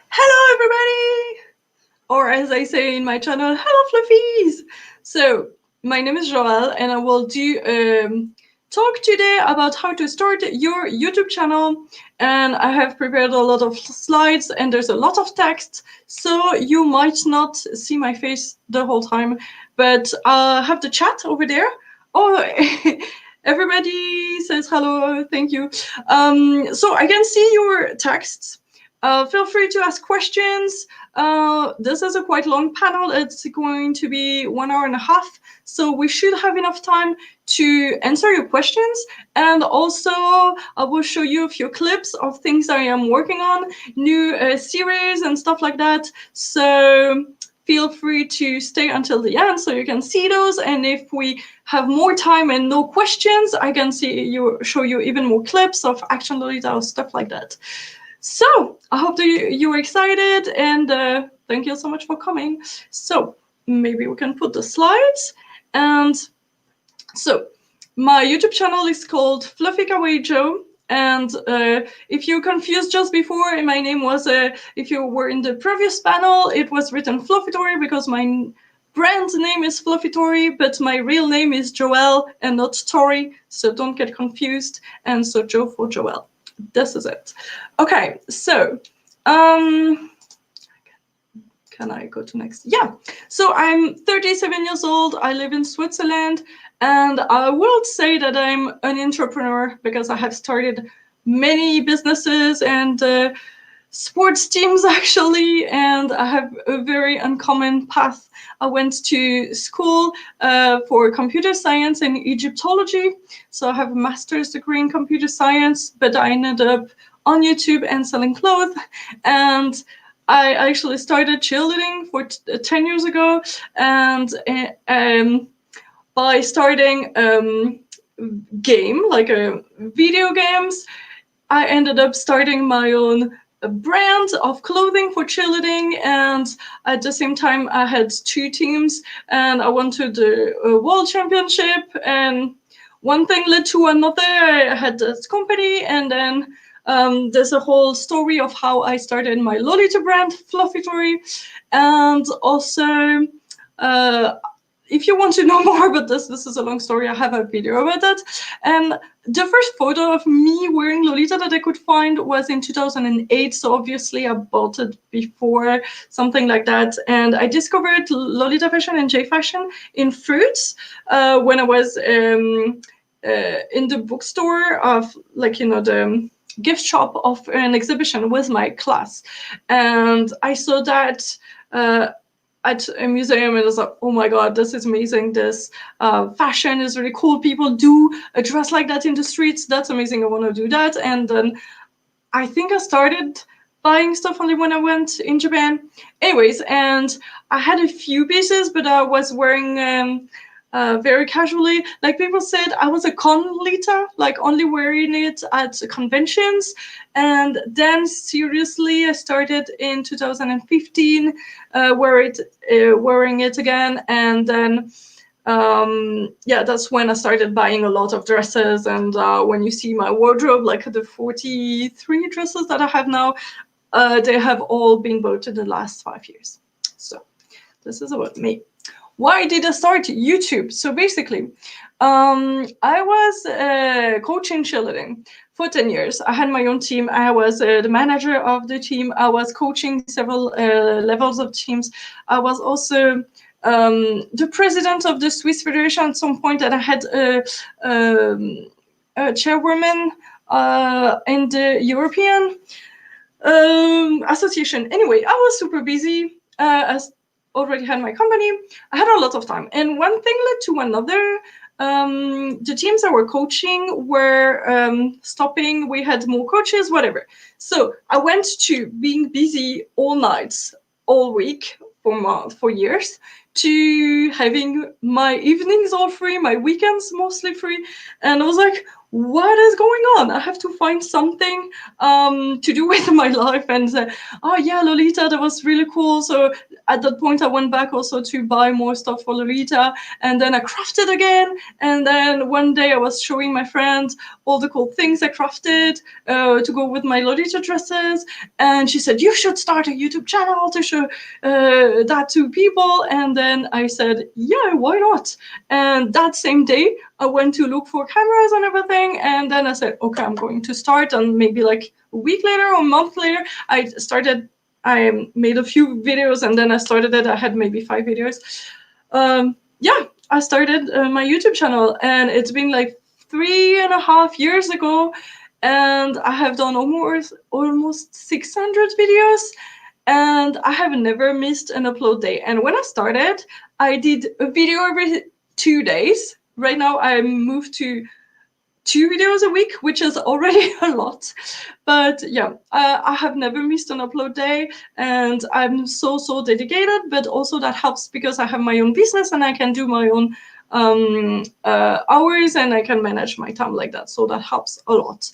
Hello, everybody! Or as I say in my channel, hello, Fluffies! So, my name is Joelle, and I will do talk today about how to start your YouTube channel. And I have prepared a lot of slides, and there's a lot of text, so you might not see my face the whole time, but I'll have the chat over there. Oh, everybody says hello, thank you. So I can see your texts. Feel free to ask questions. This is a quite long panel. It's going to be 1.5 hours, so we should have enough time to answer your questions. And also, I will show you a few clips of things I am working on, new series and stuff like that. So feel free to stay until the end so you can see those. And if we have more time and no questions, I can show you even more clips of Action Lolita or stuff like that. So I hope that you are excited, and thank you so much for coming. So maybe we can put the slides. And so my YouTube channel is called Fluffy Kawaii Jo. And if you're confused just before, my name was, if you were in the previous panel, it was written Fluffitory because my brand name is Fluffitory, but my real name is Joelle and not Tori. So don't get confused. And so Jo for Joelle. This is it. Okay, so can I go to next? Yeah. So I'm 37 years old. I live in Switzerland, and I will say that I'm an entrepreneur because I have started many businesses and sports teams actually, and I have a very uncommon path. I went to school for computer science and Egyptology, so I have a master's degree in computer science, but I ended up on YouTube and selling clothes. And I actually started cheerleading 10 years ago, and by starting game, like video games, I ended up starting my own brand of clothing for cheerleading, and at the same time I had 2 teams, and I went to the world championship, and one thing led to another. I had this company, and then there's a whole story of how I started my Lolita brand, Fluffitory, and also if you want to know more about this is a long story. I have a video about that. And the first photo of me wearing Lolita that I could find was in 2008. So obviously I bought it before, something like that. And I discovered Lolita fashion and JFashion in Fruits when I was in the bookstore of, like, you know, the gift shop of an exhibition with my class. And I saw that at a museum, and I was like, oh my god, this is amazing. This fashion is really cool. People do dress like that in the streets. That's amazing. I want to do that. And then I think I started buying stuff only when I went in Japan. Anyways, and I had a few pieces, but I was wearing very casually. Like, people said I was a con Lita, like only wearing it at conventions. And then seriously, I started in 2015 wearing it again. And then yeah, that's when I started buying a lot of dresses. And when you see my wardrobe, like the 43 dresses that I have now, they have all been bought in the last 5 years. So this is about me. Why did I start YouTube? So basically, I was coaching cheerleading for 10 years. I had my own team. I was the manager of the team. I was coaching several levels of teams. I was also the president of the Swiss Federation at some point, and I had a chairwoman in the European association. Anyway, I was super busy. As already had my company, I had a lot of time, and one thing led to another. The teams I were coaching were stopping. We had more coaches, whatever. So I went to being busy all nights, all week for years, to having my evenings all free, my weekends mostly free. And I was like, what is going on? I have to find something to do with my life and say, oh yeah, Lolita, that was really cool. So at that point, I went back also to buy more stuff for Lolita, and then I crafted again. And then one day I was showing my friends all the cool things I crafted to go with my Lolita dresses, and she said, you should start a YouTube channel to show that to people. And then I said, yeah, why not? And that same day, I went to look for cameras and everything, and then I said, okay, I'm going to start. And maybe like a week later or a month later, I made a few videos, and then I started it. I had maybe 5 videos. Yeah, I started my YouTube channel, and it's been like 3.5 years ago, and I have done almost 600 videos, and I have never missed an upload day. And when I started, I did a video every 2 days. Right now, I moved to 2 videos a week, which is already a lot. But yeah, I have never missed an upload day, and I'm so dedicated. But also that helps because I have my own business and I can do my own hours, and I can manage my time like that. So that helps a lot.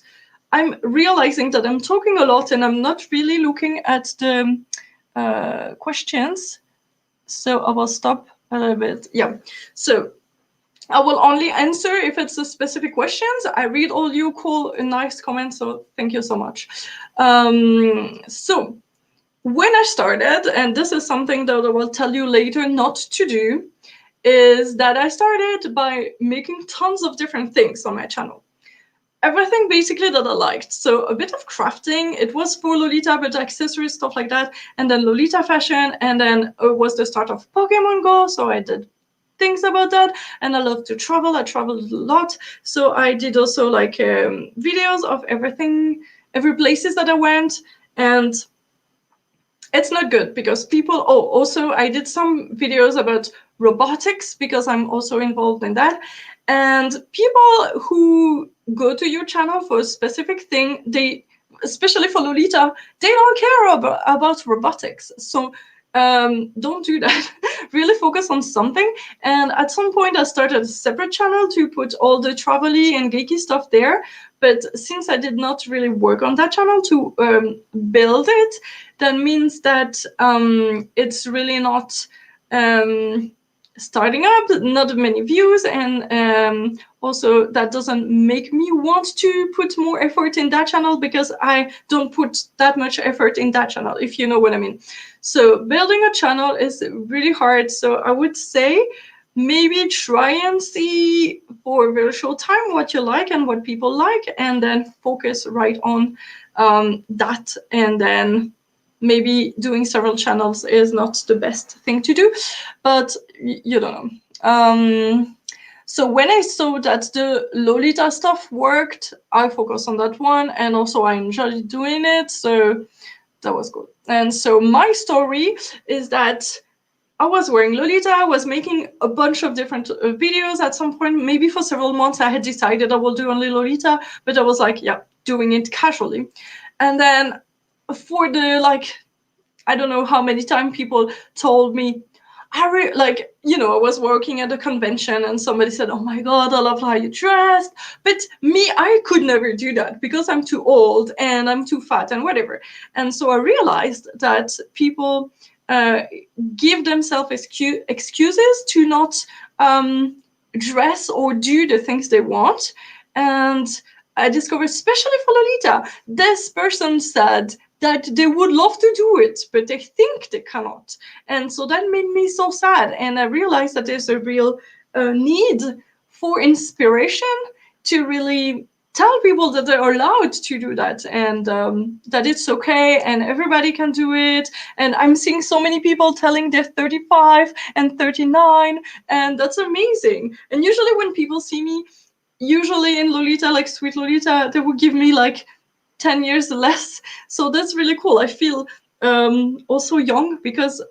I'm realizing that I'm talking a lot and I'm not really looking at the questions. So I will stop a little bit. Yeah. So I will only answer if it's a specific questions. I read all you cool and nice comments, so thank you so much. So when I started, and this is something that I will tell you later not to do, is that I started by making tons of different things on my channel. Everything basically that I liked. So a bit of crafting, it was for Lolita, but accessories, stuff like that. And then Lolita fashion, and then it was the start of Pokemon Go, so I did things about that. And I love to travel. I traveled a lot, so I did also like videos of everything, every places that I went. And it's not good because people, oh, also I did some videos about robotics because I'm also involved in that. And people who go to your channel for a specific thing, they, especially for Lolita, they don't care about robotics. So don't do that. Really focus on something. And at some point, I started a separate channel to put all the travel-y and geeky stuff there. But since I did not really work on that channel to build it, that means that it's really not starting up, not many views, and also that doesn't make me want to put more effort in that channel because I don't put that much effort in that channel, if you know what I mean. So building a channel is really hard. So I would say maybe try and see for a very short time what you like and what people like, and then focus right on that. And then maybe doing several channels is not the best thing to do, but you don't know. So when I saw that the Lolita stuff worked, I focused on that one, and also I enjoyed doing it, so that was good. And so my story is that I was wearing Lolita, I was making a bunch of different videos at some point. Maybe for several months I had decided I will do only Lolita, but I was like, yeah, doing it casually. And then for the, like, I don't know how many times people told me, like, you know, I was working at a convention and somebody said, oh my God, I love how you dressed. But me, I could never do that because I'm too old and I'm too fat and whatever. And so I realized that people give themselves excuses to not dress or do the things they want. And I discovered, especially for Lolita, this person said that they would love to do it, but they think they cannot. And so that made me so sad. And I realized that there's a real need for inspiration to really tell people that they're allowed to do that, and that it's okay and everybody can do it. And I'm seeing so many people telling they're 35 and 39, and that's amazing. And usually when people see me, usually in Lolita, like Sweet Lolita, they will give me like 10 years less. So that's really cool. I feel also young because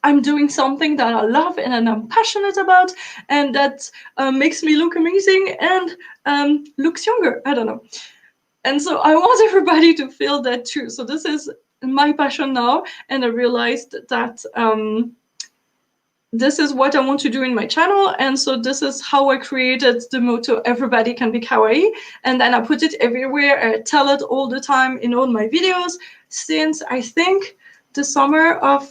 I'm doing something that I love and I'm passionate about, and that makes me look amazing and looks younger. I don't know. And so I want everybody to feel that too. So this is my passion now, and I realized that this is what I want to do in my channel, and so this is how I created the motto, everybody can be kawaii, and then I put it everywhere. I tell it all the time in all my videos since I think the summer of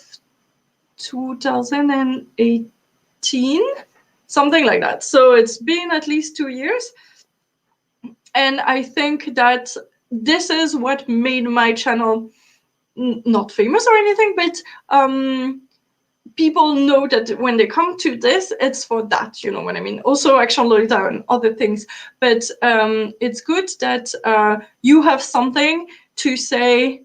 2018, something like that. So it's been at least 2 years, and I think that this is what made my channel not famous or anything, but people know that when they come to this, it's for that, you know what I mean? Also Action Lolita and other things. But it's good that you have something to say,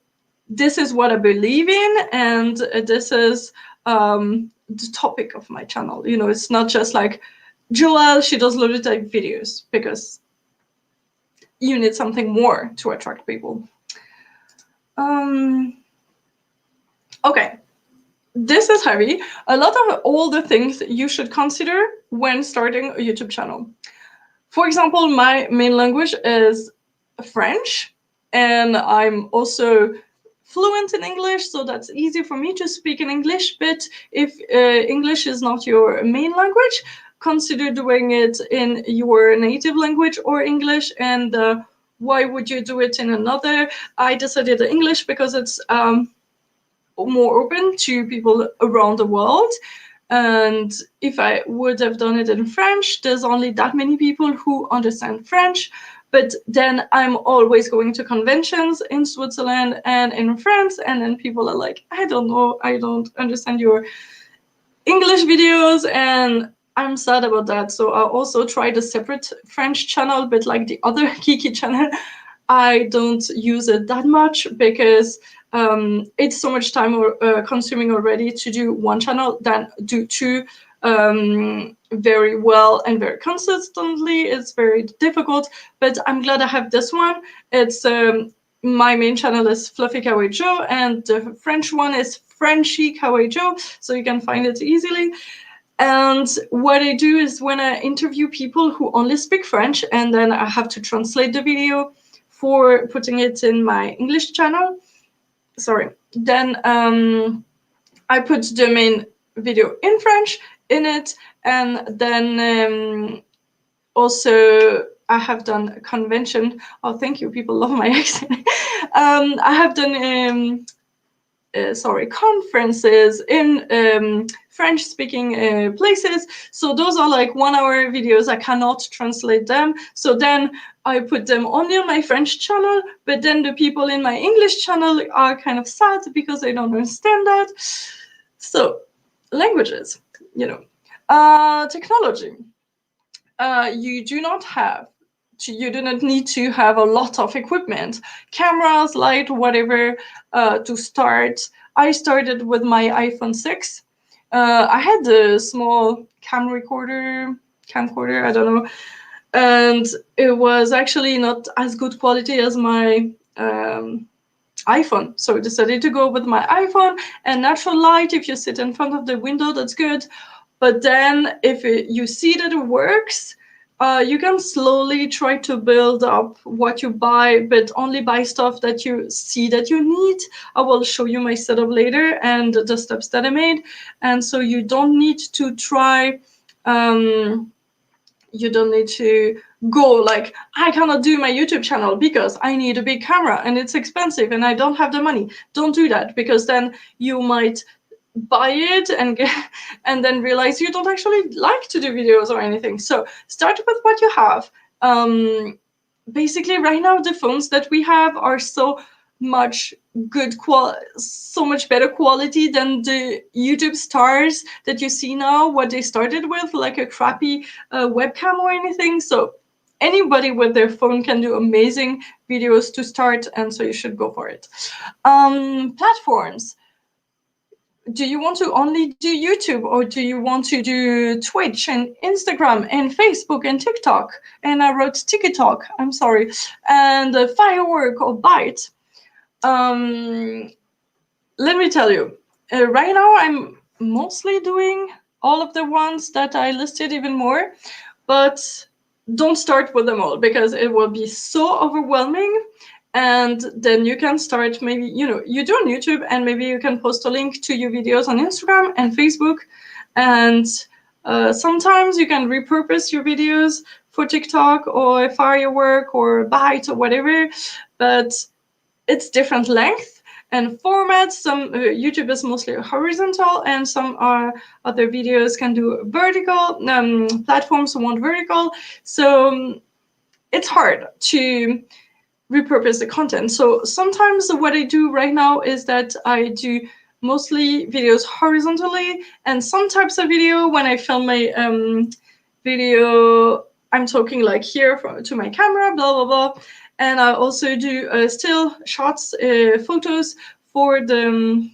this is what I believe in, and this is the topic of my channel. You know, it's not just like, Joelle, she does Lolita videos, because you need something more to attract people. Okay. This is heavy. A lot of all the things you should consider when starting a YouTube channel. For example, my main language is French, and I'm also fluent in English, so that's easy for me to speak in English. But if English is not your main language, consider doing it in your native language or English. And why would you do it in another? I decided English because it's more open to people around the world. And if I would have done it in French, there's only that many people who understand French. But then I'm always going to conventions in Switzerland and in France, and then people are like, I don't know, I don't understand your English videos, and I'm sad about that. So I also tried a separate French channel, but like the other Kiki channel, I don't use it that much because it's so much time consuming already to do one channel than do two very well and very consistently. It's very difficult, but I'm glad I have this one. It's my main channel is Fluffy Kawaii Jo, and the French one is Frenchie Kawaii Jo, so you can find it easily. And what I do is when I interview people who only speak French, and then I have to translate the video for putting it in my English channel. Sorry. Then I put the main video in French in it, and then also I have done a convention. Oh, thank you. People love my accent. I have done conferences in French-speaking places. So those are like 1 hour videos. I cannot translate them. So then I put them only on my French channel, but then the people in my English channel are kind of sad because they don't understand that. So languages, you know. Technology. You do not need to have a lot of equipment, cameras, light, whatever, to start. I started with my iPhone 6. I had a small camcorder, I don't know, and it was actually not as good quality as my iPhone. So I decided to go with my iPhone, and natural light, if you sit in front of the window, that's good. But then if you see that it works, you can slowly try to build up what you buy, but only buy stuff that you see that you need. I will show you my setup later and the steps that I made. And so you don't need to try, you don't need to go like, I cannot do my YouTube channel because I need a big camera and it's expensive and I don't have the money. Don't do that, because then you might buy it and then realize you don't actually like to do videos or anything. So start with what you have. Basically, right now the phones that we have are so much so much better quality than the YouTube stars that you see now, what they started with, like a crappy webcam or anything. So anybody with their phone can do amazing videos to start, and so you should go for it. Platforms. Do you want to only do YouTube, or do you want to do Twitch and Instagram and Facebook and TikTok? And I wrote TikTok, I'm sorry, and Firework or Byte. Let me tell you, right now I'm mostly doing all of the ones that I listed, even more, but don't start with them all because it will be so overwhelming. And then you can start, maybe, you do on YouTube, and maybe you can post a link to your videos on Instagram and Facebook, And sometimes you can repurpose your videos for TikTok or Firework or Byte or whatever, but it's different length and formats. Some YouTube is mostly horizontal, and some other videos can do vertical. Platforms want vertical, so it's hard to repurpose the content. So sometimes what I do right now is that I do mostly videos horizontally, and some types of video when I film my video, I'm talking like here to my camera, blah blah blah, and I also do still shots, photos for the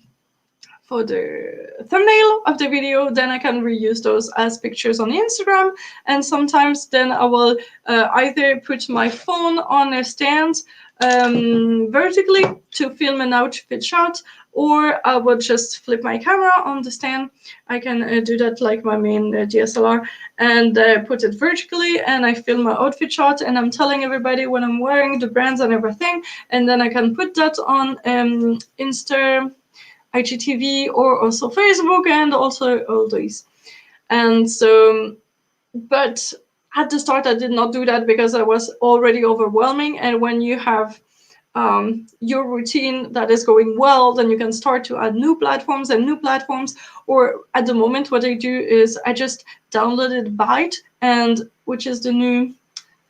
thumbnail of the video. Then I can reuse those as pictures on Instagram, and sometimes then I will either put my phone on a stand vertically to film an outfit shot, or I will just flip my camera on the stand. I can do that like my main DSLR, and put it vertically, and I film my outfit shot, and I'm telling everybody what I'm wearing, the brands and everything, and then I can put that on Insta, IGTV, or also Facebook, and also all these. And so, but at the start, I did not do that because I was already overwhelming. And when you have your routine that is going well, then you can start to add new platforms and new platforms. Or at the moment, what I do is I just downloaded Byte, and which is the new,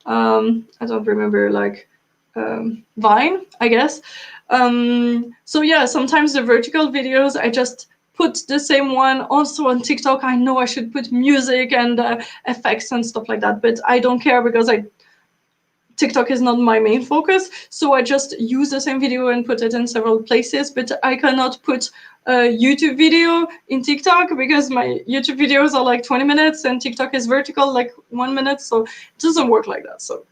I don't remember, like Vine, I guess. So yeah, sometimes the vertical videos, I just put the same one also on TikTok. I know I should put music and effects and stuff like that, but I don't care because TikTok is not my main focus. So I just use the same video and put it in several places, but I cannot put a YouTube video in TikTok because my YouTube videos are like 20 minutes and TikTok is vertical, like 1 minute. So it doesn't work like that. So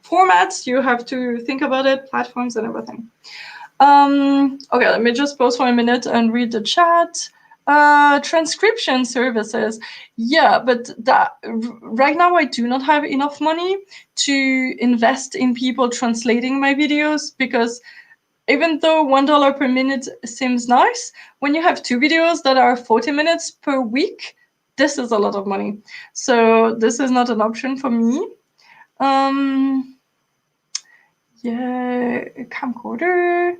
formats, you have to think about it, platforms and everything. Okay, let me just pause for a minute and read the chat. Transcription services. Yeah, but right now I do not have enough money to invest in people translating my videos, because even though $1 per minute seems nice, when you have 2 videos that are 40 minutes per week, this is a lot of money. So this is not an option for me. Yeah, camcorder.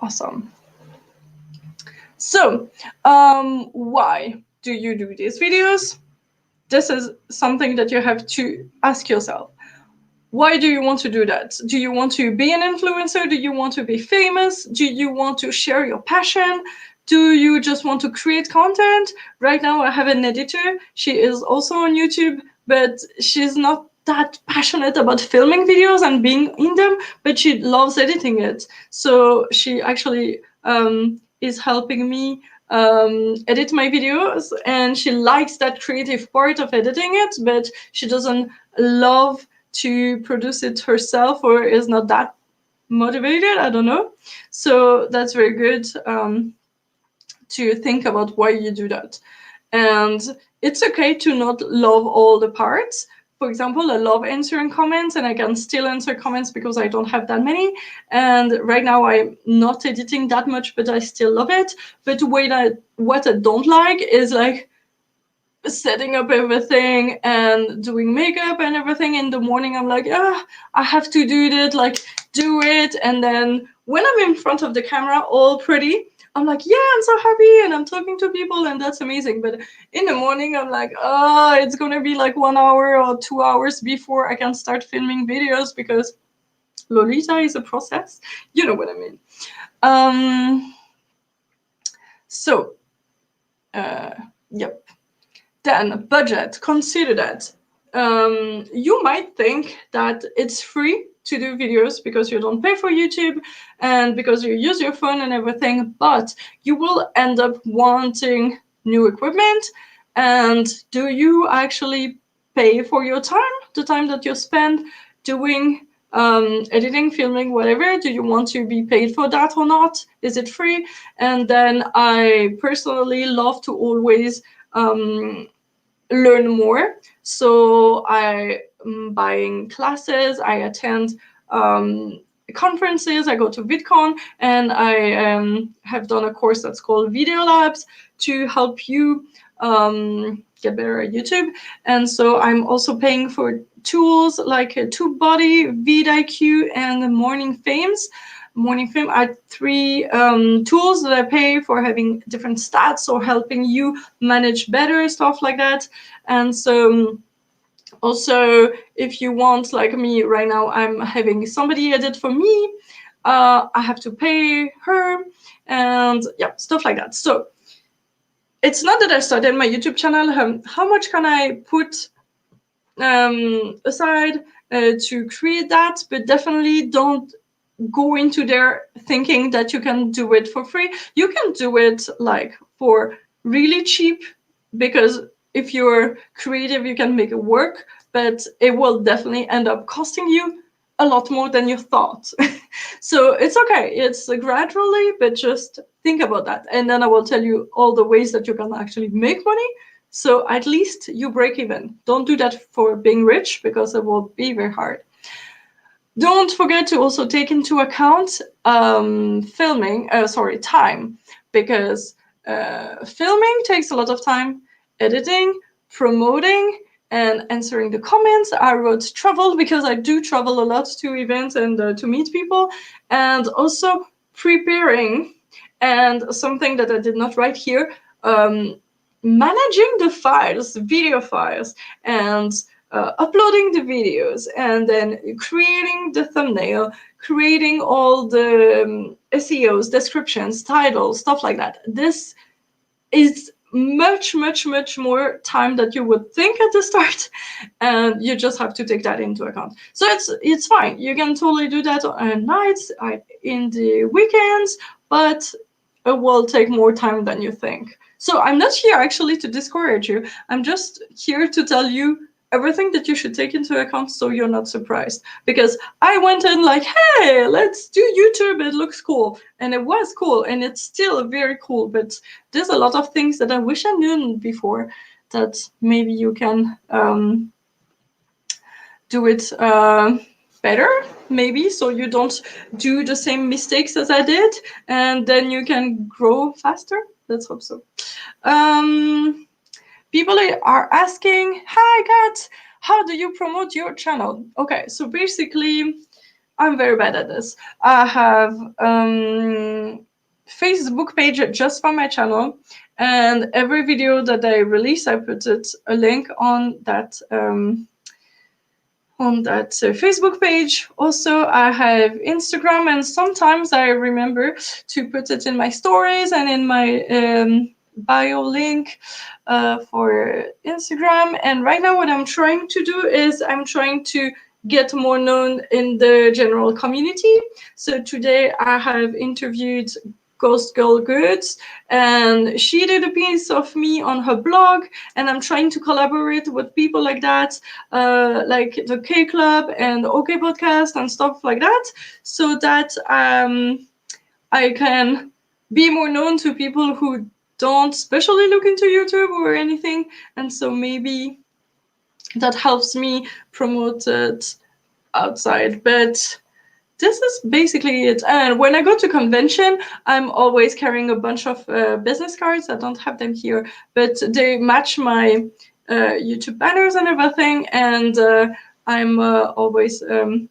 Awesome. So, why do you do these videos? This is something that you have to ask yourself. Why do you want to do that? Do you want to be an influencer? Do you want to be famous? Do you want to share your passion? Do you just want to create content? Right now, I have an editor. She is also on YouTube, but she's not that passionate about filming videos and being in them, but she loves editing it. So she actually is helping me edit my videos, and she likes that creative part of editing it, but she doesn't love to produce it herself, or is not that motivated. I don't know. So that's very good to think about why you do that. And it's okay to not love all the parts. For example, I love answering comments, and I can still answer comments because I don't have that many. And right now I'm not editing that much, but I still love it. But what I don't like is like setting up everything and doing makeup and everything in the morning. I'm like, I have to do it, like do it. And then when I'm in front of the camera all pretty, I'm like, yeah, I'm so happy and I'm talking to people and that's amazing. But in the morning, I'm like, it's gonna be like 1 hour or 2 hours before I can start filming videos, because Lolita is a process. You know what I mean. So, yep. Then budget, consider that. You might think that it's free to do videos because you don't pay for YouTube and because you use your phone and everything, but you will end up wanting new equipment. And do you actually pay for your time, the time that you spend doing editing, filming, whatever? Do you want to be paid for that or not? Is it free? And then I personally love to always learn more. So I am buying classes, I attend conferences. I go to VidCon, and I have done a course that's called Video Labs to help you get better at YouTube. And so I'm also paying for tools like TubeBuddy, vidIQ, and Morning Fames. Morning Fame are 3 tools that I pay for having different stats or helping you manage better, stuff like that. And so also, if you want, like me right now, I'm having somebody edit for me. I have to pay her, and yeah, stuff like that. So it's not that I started my YouTube channel. How much can I put aside to create that? But definitely don't go into there thinking that you can do it for free. You can do it like for really cheap, because if you're creative, you can make it work, but it will definitely end up costing you a lot more than you thought. So it's okay. It's gradually, but just think about that. And then I will tell you all the ways that you can actually make money. So at least you break even. Don't do that for being rich, because it will be very hard. Don't forget to also take into account time, because filming takes a lot of time, editing, promoting, and answering the comments. I wrote travel, because I do travel a lot to events and to meet people, and also preparing. And something that I did not write here, managing the files, video files, and uploading the videos, and then creating the thumbnail, creating all the SEOs, descriptions, titles, stuff like that. This is much more time that you would think at the start, and you just have to take that into account. So it's fine. You can totally do that at nights, in the weekends, but it will take more time than you think. So I'm not here actually to discourage you. I'm just here to tell you everything that you should take into account, so you're not surprised. Because I went in like, hey, let's do YouTube, it looks cool. And it was cool, and it's still very cool, but there's a lot of things that I wish I knew before, that maybe you can do it better, maybe, so you don't do the same mistakes as I did, and then you can grow faster. Let's hope so. People are asking, hi Kat, how do you promote your channel? Okay, so basically, I'm very bad at this. I have Facebook page just for my channel, and every video that I release, I put a link on that Facebook page. Also, I have Instagram, and sometimes I remember to put it in my stories and in my bio link for Instagram. And right now what I'm trying to do is I'm trying to get more known in the general community. So today I have interviewed Ghost Girl Goods, and she did a piece of me on her blog, and I'm trying to collaborate with people like that, like the K Club and the OK Podcast and stuff like that, so that I can be more known to people who don't especially look into YouTube or anything. And so maybe that helps me promote it outside. But this is basically it. And when I go to convention, I'm always carrying a bunch of business cards. I don't have them here, but they match my YouTube banners and everything. And I'm always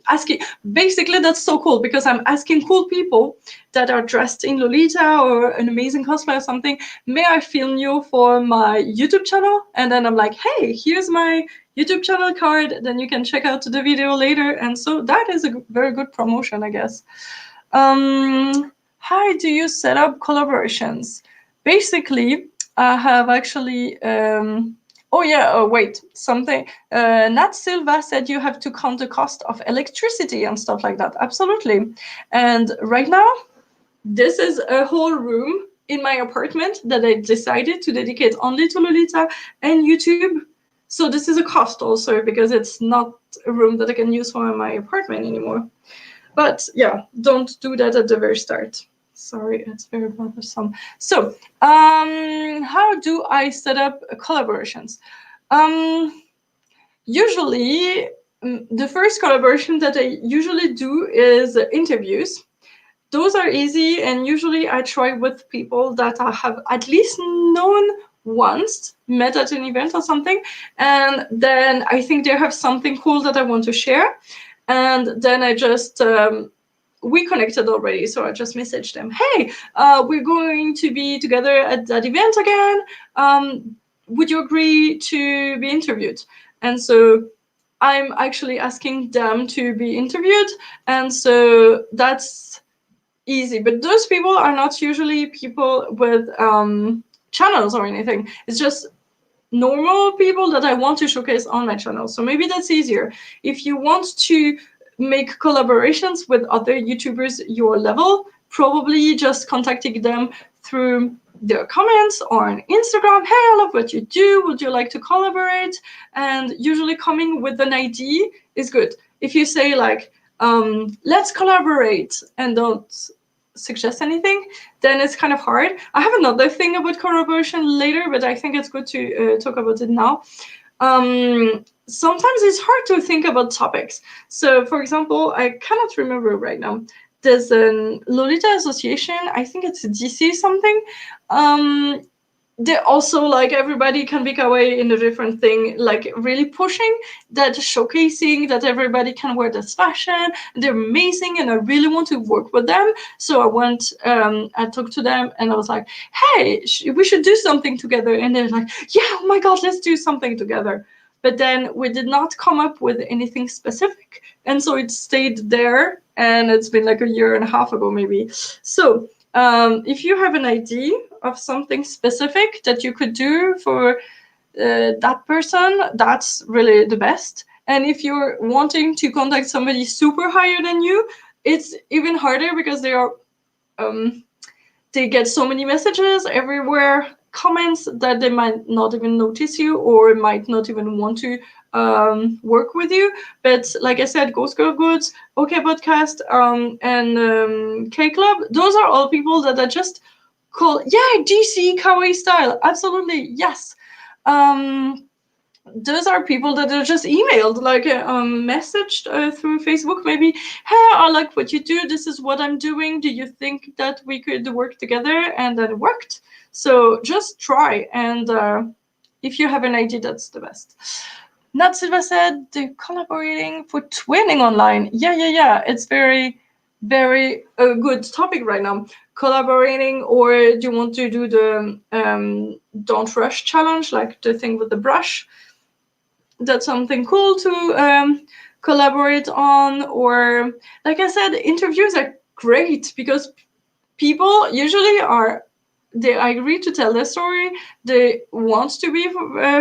asking. Basically, that's so cool, because I'm asking cool people that are dressed in Lolita or an amazing cosplay or something, may I film you for my YouTube channel? And then I'm like, hey, here's my YouTube channel card, then you can check out the video later. And so that is a very good promotion, I guess. How do you set up collaborations? Basically, I have actually, something. Nat Silva said you have to count the cost of electricity and stuff like that. Absolutely. And right now, this is a whole room in my apartment that I decided to dedicate only to Lolita and YouTube. So this is a cost also, because it's not a room that I can use for my apartment anymore. But yeah, don't do that at the very start. Sorry, it's very bothersome. So how do I set up collaborations? Usually the first collaboration that I usually do is interviews. Those are easy, and usually I try with people that I have at least known once, met at an event or something, and then I think they have something cool that I want to share, and then I just we connected already, so I just messaged them, hey, we're going to be together at that event again. Would you agree to be interviewed? And so I'm actually asking them to be interviewed, and so that's easy. But those people are not usually people with channels or anything. It's just normal people that I want to showcase on my channel. So maybe that's easier. If you want to make collaborations with other YouTubers your level, probably just contacting them through their comments or on Instagram. Hey, I love what you do. Would you like to collaborate? And usually coming with an idea is good. If you say like, let's collaborate and don't suggest anything, then it's kind of hard. I have another thing about collaboration later, but I think it's good to talk about it now. Sometimes it's hard to think about topics. So, for example, I cannot remember right now. There's an Lolita association. I think it's a DC something. They also, like, everybody can be kawaii in a different thing, like really pushing that, showcasing that everybody can wear this fashion. They're amazing, and I really want to work with them. So I went, I talked to them, and I was like, hey, we should do something together. And they're like, yeah, oh my God, let's do something together. But then we did not come up with anything specific. And so it stayed there, and it's been like a year and a half ago, maybe. So if you have an idea of something specific that you could do for that person, that's really the best. And if you're wanting to contact somebody super higher than you, it's even harder because they get so many messages everywhere, comments that they might not even notice you or might not even want to work with you. But like I said, Ghost Girl Goods, OK Podcast, and K Club, those are all people that I just call, yeah, DC Kawaii style. Absolutely, yes. Those are people that are just emailed, like messaged through Facebook, maybe, hey, I like what you do, this is what I'm doing, do you think that we could work together? And then it worked. So just try, and if you have an idea, that's the best. Nat Silva said the collaborating for twinning online. Yeah. It's very, very good topic right now. Collaborating, or do you want to do the don't rush challenge, like the thing with the brush? That's something cool to collaborate on. Or, like I said, interviews are great because people usually they agree to tell their story, they want to be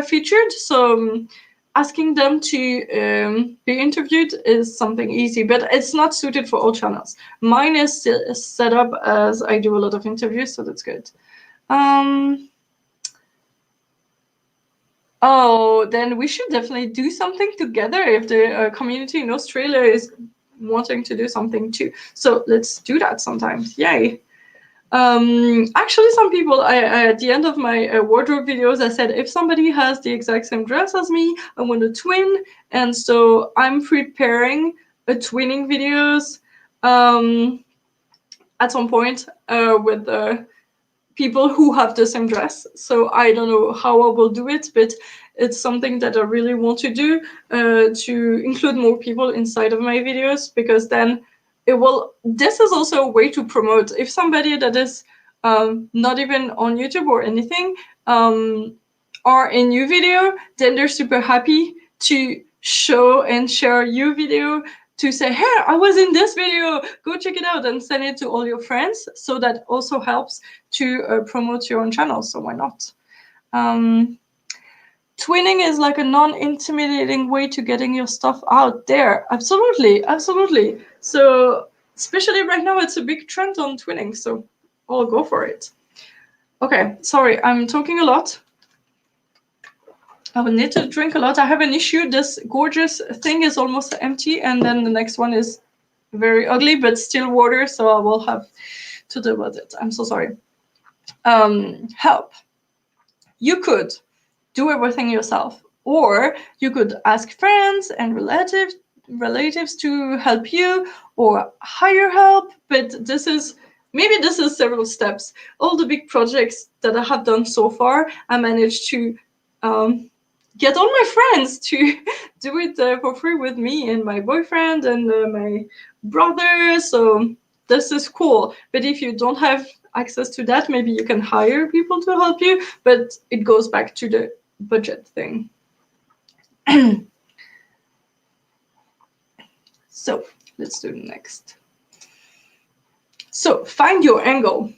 featured. So asking them to be interviewed is something easy, but it's not suited for all channels. Mine is set up as I do a lot of interviews, so that's good. Oh, then we should definitely do something together if the community in Australia is wanting to do something too. So let's do that sometimes. Yay. Actually, some people, at the end of my wardrobe videos, I said, if somebody has the exact same dress as me, I want to twin. And so I'm preparing a twinning videos at some point with people who have the same dress. So I don't know how I will do it, but it's something that I really want to do, to include more people inside of my videos, because then this is also a way to promote. If somebody that is not even on YouTube or anything are in your video, then they're super happy to show and share your video, to say, hey, I was in this video, go check it out, and send it to all your friends. So that also helps to promote your own channel. So why not? Twinning is like a non-intimidating way to getting your stuff out there. Absolutely. So especially right now, it's a big trend on twinning. So I'll go for it. Okay, sorry, I'm talking a lot. I will need to drink a lot. I have an issue. This gorgeous thing is almost empty, and then the next one is very ugly, but still water, so I will have to deal with it. I'm so sorry. Help. You could do everything yourself. Or you could ask friends and relatives to help you or hire help. But maybe this is several steps. All the big projects that I have done so far, I managed to get all my friends to do it for free with me and my boyfriend and my brother. So this is cool. But if you don't have access to that, maybe you can hire people to help you. But it goes back to the budget thing. So let's do the next. So find your angle.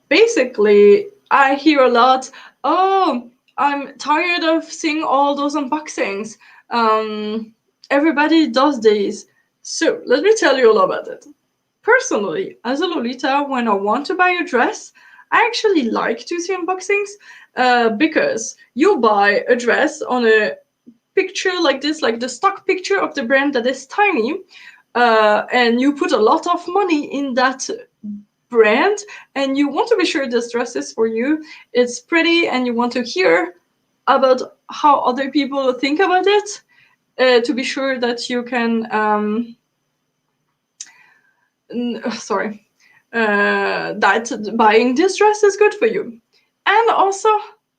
Basically, I hear a lot, oh, I'm tired of seeing all those unboxings. Everybody does these. So let me tell you all about it. Personally, as a Lolita, when I want to buy a dress, I actually like to see unboxings because you buy a dress on a picture like this, like the stock picture of the brand that is tiny, and you put a lot of money in that brand, and you want to be sure this dress is for you, it's pretty, and you want to hear about how other people think about it, to be sure that you can that buying this dress is good for you. And also,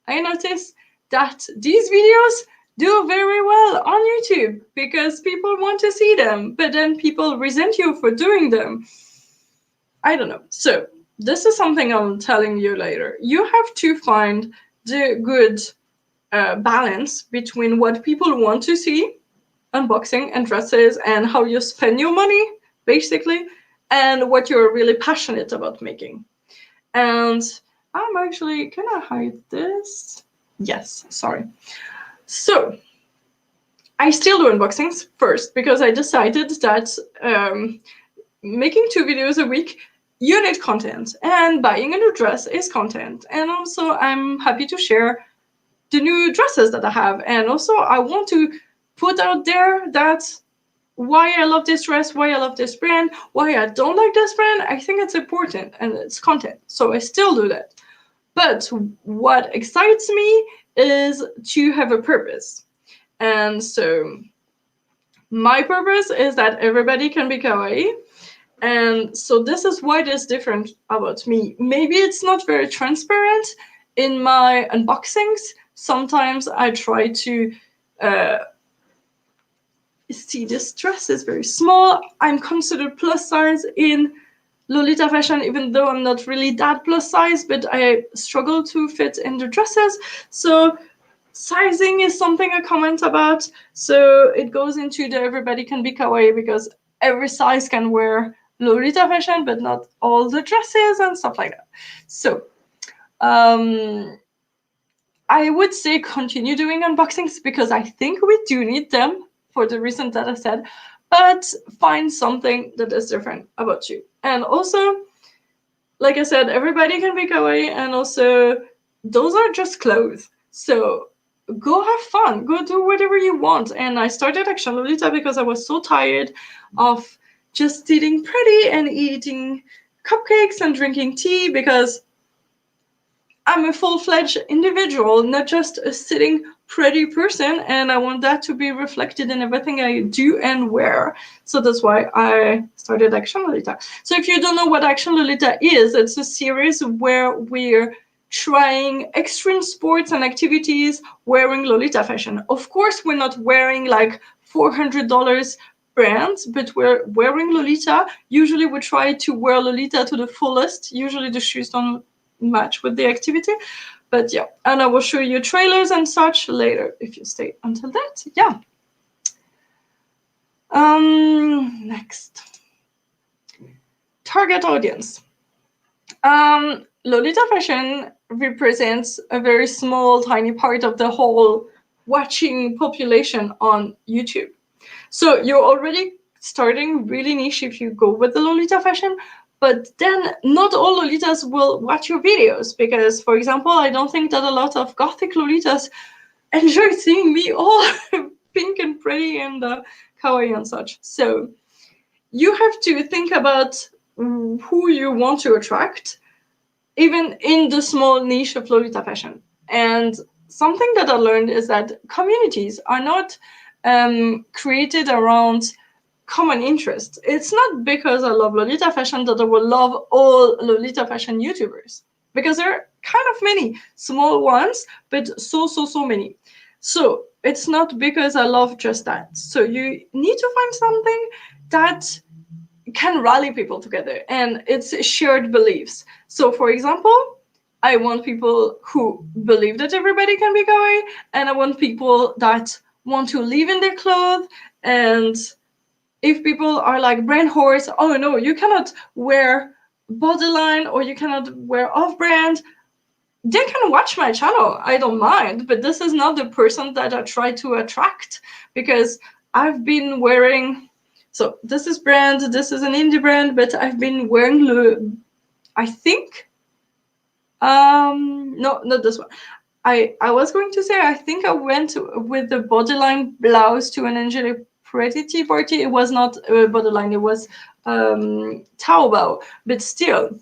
I noticed that these videos do very well on YouTube because people want to see them, but then people resent you for doing them. I don't know. So this is something I'm telling you later. You have to find the good balance between what people want to see, unboxing and dresses, and how you spend your money, basically, and what you're really passionate about making. And I'm actually, can I hide this? Yes, sorry. So I still do unboxings first because I decided that making 2 videos a week, you need content, and buying a new dress is content. And also I'm happy to share the new dresses that I have. And also I want to put out there that why I love this dress, why I love this brand, why I don't like this brand. I think it's important and it's content. So I still do that. But what excites me is to have a purpose. And so my purpose is that everybody can be kawaii. And so this is why it is different about me. Maybe it's not very transparent in my unboxings. Sometimes I try to see this dress is very small. I'm considered plus size in Lolita fashion, even though I'm not really that plus size, but I struggle to fit in the dresses. So sizing is something I comment about. So it goes into the everybody can be kawaii because every size can wear Lolita fashion, but not all the dresses and stuff like that. So I would say continue doing unboxings because I think we do need them for the reason that I said, but find something that is different about you. And also, like I said, everybody can be kawaii, and also those are just clothes. So go have fun, go do whatever you want. And I started Action Lolita because I was so tired of just sitting pretty and eating cupcakes and drinking tea because I'm a full-fledged individual, not just a sitting pretty person, and I want that to be reflected in everything I do and wear. So that's why I started Action Lolita. So if you don't know what Action Lolita is, it's a series where we're trying extreme sports and activities wearing Lolita fashion. Of course, we're not wearing like $400 brands, but we're wearing Lolita. Usually we try to wear Lolita to the fullest. Usually the shoes don't match with the activity, but yeah, and I will show you trailers and such later if you stay until that. Yeah. Next, target audience. Lolita fashion represents a very small, tiny part of the whole watching population on YouTube. So you're already starting really niche if you go with the Lolita fashion, but then not all Lolitas will watch your videos because, for example, I don't think that a lot of gothic Lolitas enjoy seeing me all pink and pretty and kawaii and such. So you have to think about who you want to attract, even in the small niche of Lolita fashion. And something that I learned is that communities are not created around common interest. It's not because I love Lolita fashion that I will love all Lolita fashion YouTubers, because there are kind of many small ones, but so many. So it's not because I love just that. So you need to find something that can rally people together, and it's shared beliefs. So for example, I want people who believe that everybody can be kawaii, and I want people that want to live in their clothes. And if people are like brand horse, oh no, you cannot wear borderline or you cannot wear off brand, they can watch my channel, I don't mind, but this is not the person that I try to attract, because I've been wearing, so this is brand, this is an indie brand, but I've been wearing I think no, not this one. I was going to say, I think I went with the borderline blouse to an angelic pretty party. It was not borderline, it was Taobao, but still,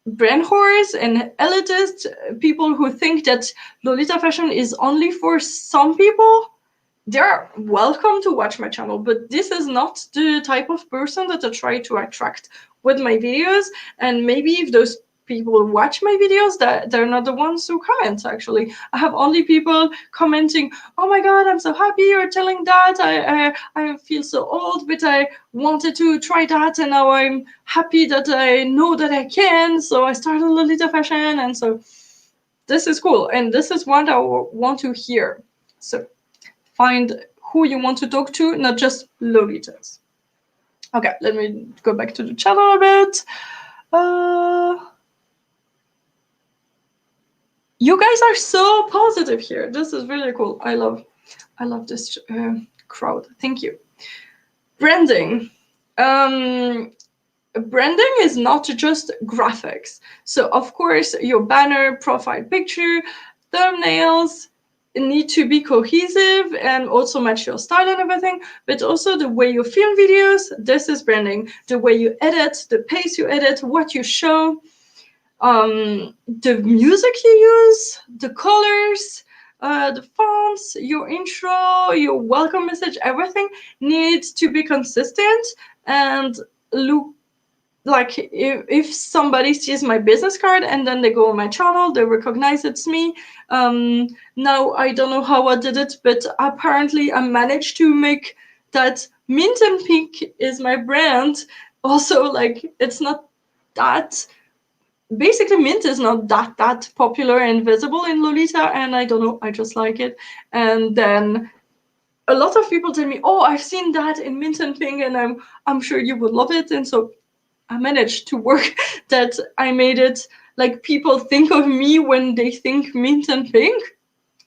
brand whores and elitist people who think that Lolita fashion is only for some people, they're welcome to watch my channel, but this is not the type of person that I try to attract with my videos. And maybe if those people watch my videos, that they're not the ones who comment. Actually, I have only people commenting, oh my god, I'm so happy you're telling that, I feel so old, but I wanted to try that, and now I'm happy that I know that I can, so I started Lolita fashion. And so this is cool, and this is what I want to hear. So find who you want to talk to, not just Lolitas. Okay, let me go back to the channel a bit. You guys are so positive here. This is really cool. I love this crowd. Thank you. Branding. Branding is not just graphics. So of course, your banner, profile picture, thumbnails need to be cohesive and also match your style and everything, but also the way you film videos, this is branding. The way you edit, the pace you edit, what you show, the music you use, the colors, the fonts, your intro, your welcome message, everything needs to be consistent and look like if somebody sees my business card and then they go on my channel, they recognize it's me. Now I don't know how I did it, but apparently I managed to make that mint and pink is my brand. Also, like, it's not that, basically mint is not that popular and visible in Lolita, and I don't know, I just like it. And then a lot of people tell me, oh, I've seen that in mint and pink, and I'm sure you would love it. And so I managed to work that I made it like people think of me when they think mint and pink.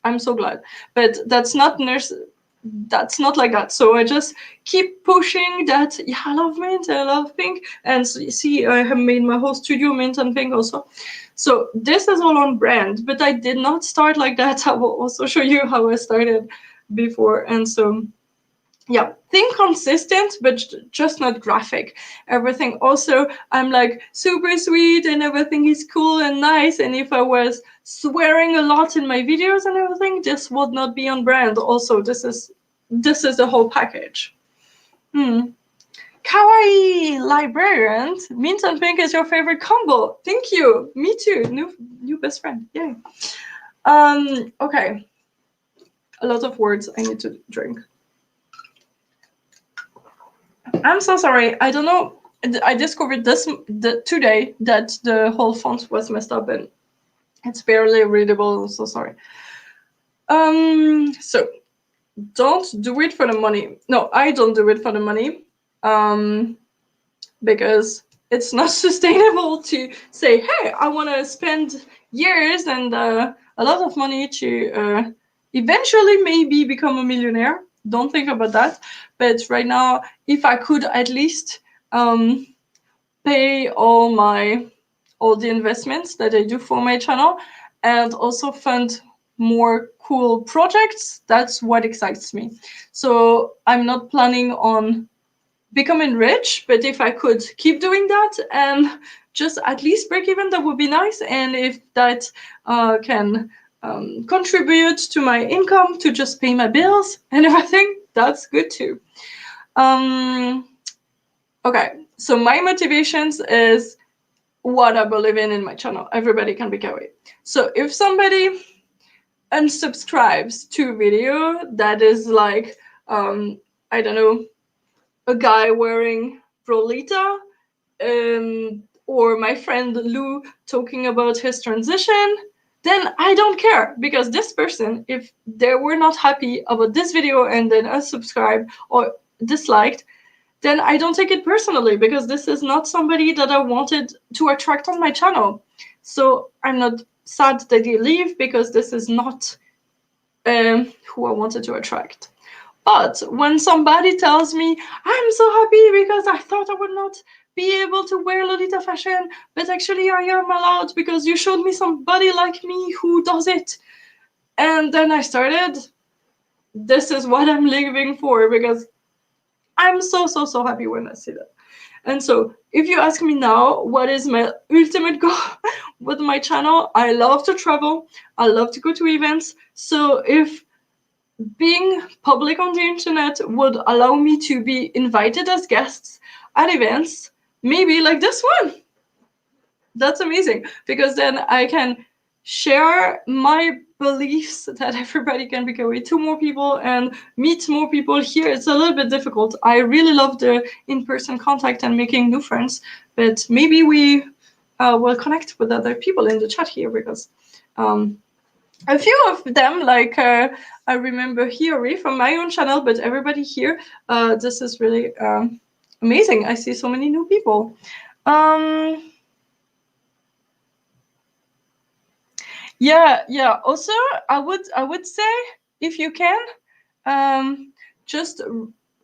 I'm so glad. But that's not like that. So I just keep pushing that. Yeah, I love mint, I love pink. And so you see, I have made my whole studio mint and pink also. So this is all on brand, but I did not start like that. I will also show you how I started before. And so yeah, think consistent, but just not graphic. Everything also, I'm like super sweet and everything is cool and nice. And if I was swearing a lot in my videos and everything, this would not be on brand. Also, this is the whole package. Kawaii librarian, mint and pink is your favorite combo. Thank you. Me too. New best friend. Yay. Okay. A lot of words I need to drink. I'm so sorry. I don't know. I discovered this today that the whole font was messed up and it's barely readable. I'm so sorry. So don't do it for the money. No, I don't do it for the money. Because it's not sustainable to say, hey, I want to spend years and a lot of money to eventually maybe become a millionaire. Don't think about that. But right now, if I could at least pay all the investments that I do for my channel and also fund more cool projects, that's what excites me. So I'm not planning on becoming rich, but if I could keep doing that and just at least break even, that would be nice. And if that can contribute to my income to just pay my bills and everything, that's good too. Okay, so my motivations is what I believe in my channel. Everybody can be kawaii. So if somebody unsubscribes to a video that is like, I don't know, a guy wearing Lolita, or my friend Lou talking about his transition, then I don't care, because this person, if they were not happy about this video and then unsubscribed or disliked, then I don't take it personally, because this is not somebody that I wanted to attract on my channel. So I'm not sad that they leave, because this is not who I wanted to attract. But when somebody tells me, I'm so happy because I thought I would not be able to wear Lolita fashion, but actually I am allowed because you showed me somebody like me who does it. And then I started, this is what I'm living for, because I'm so happy when I see that. And so if you ask me now, what is my ultimate goal with my channel? I love to travel. I love to go to events. So if being public on the internet would allow me to be invited as guests at events, maybe like this one, that's amazing, because then I can share my beliefs that everybody can be kawaii to more people and meet more people. Here it's a little bit difficult. I really love the in-person contact and making new friends, but maybe we will connect with other people in the chat here, because a few of them, like I remember Hiyori from my own channel, but everybody here, this is really amazing. I see so many new people. Yeah. Also, I would say, if you can, just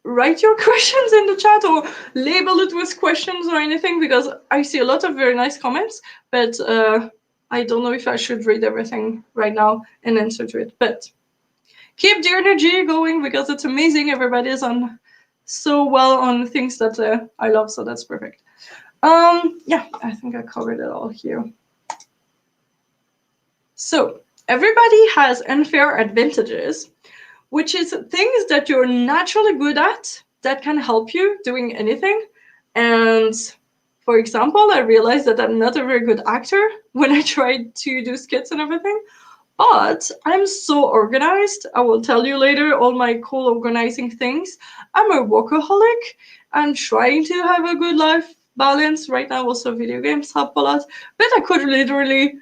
write your questions in the chat, or label it with questions or anything, because I see a lot of very nice comments, but I don't know if I should read everything right now and answer to it. But keep the energy going, because it's amazing. Everybody is on so well on things that I love, so that's perfect. Yeah, I think I covered it all here. So everybody has unfair advantages, which is things that you're naturally good at that can help you doing anything. And for example, I realized that I'm not a very good actor when I tried to do skits and everything, but I'm so organized. I will tell you later all my cool organizing things. I'm a workaholic. I'm trying to have a good life balance right now. Also, video games help a lot, but I could literally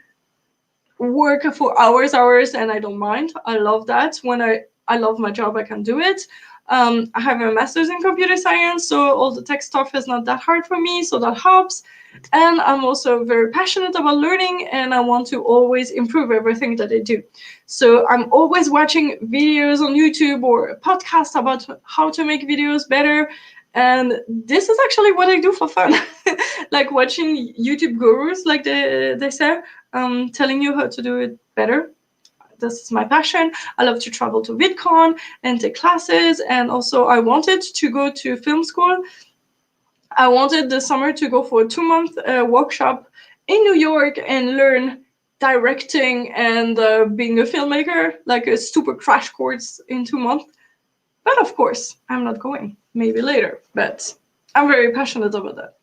work for hours, and I don't mind. I love that. When I love my job, I can do it. I have a master's in computer science, so all the tech stuff is not that hard for me, so that helps. And I'm also very passionate about learning, and I want to always improve everything that I do. So I'm always watching videos on YouTube or podcasts about how to make videos better. And this is actually what I do for fun. Like watching YouTube gurus, like they say, telling you how to do it better. This is my passion. I love to travel to VidCon and take classes. And also I wanted to go to film school. I wanted this summer to go for a 2-month workshop in New York and learn directing and being a filmmaker, like a super crash course in 2 months. But of course, I'm not going. Maybe later. But I'm very passionate about that.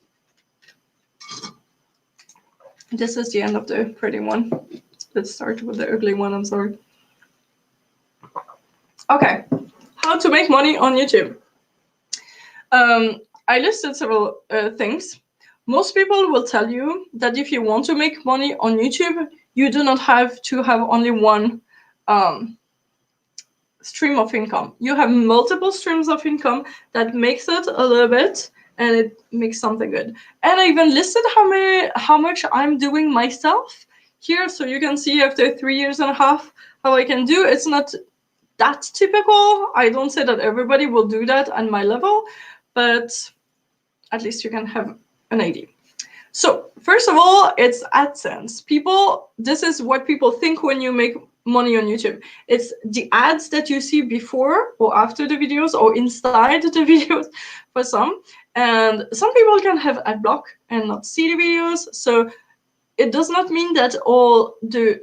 This is the end of the pretty one. Let's start with the ugly one, I'm sorry. Okay, how to make money on YouTube. I listed several things. Most people will tell you that if you want to make money on YouTube, you do not have to have only one stream of income. You have multiple streams of income that makes it a little bit, and it makes something good. And I even listed how much I'm doing myself here, so you can see after 3 years and a half how I can do. It's not that typical. I don't say that everybody will do that at my level, but at least you can have an idea. So first of all, it's AdSense. This is what people think when you make money on YouTube. It's the ads that you see before or after the videos, or inside the videos for some. And some people can have ad block and not see the videos. So it does not mean that all the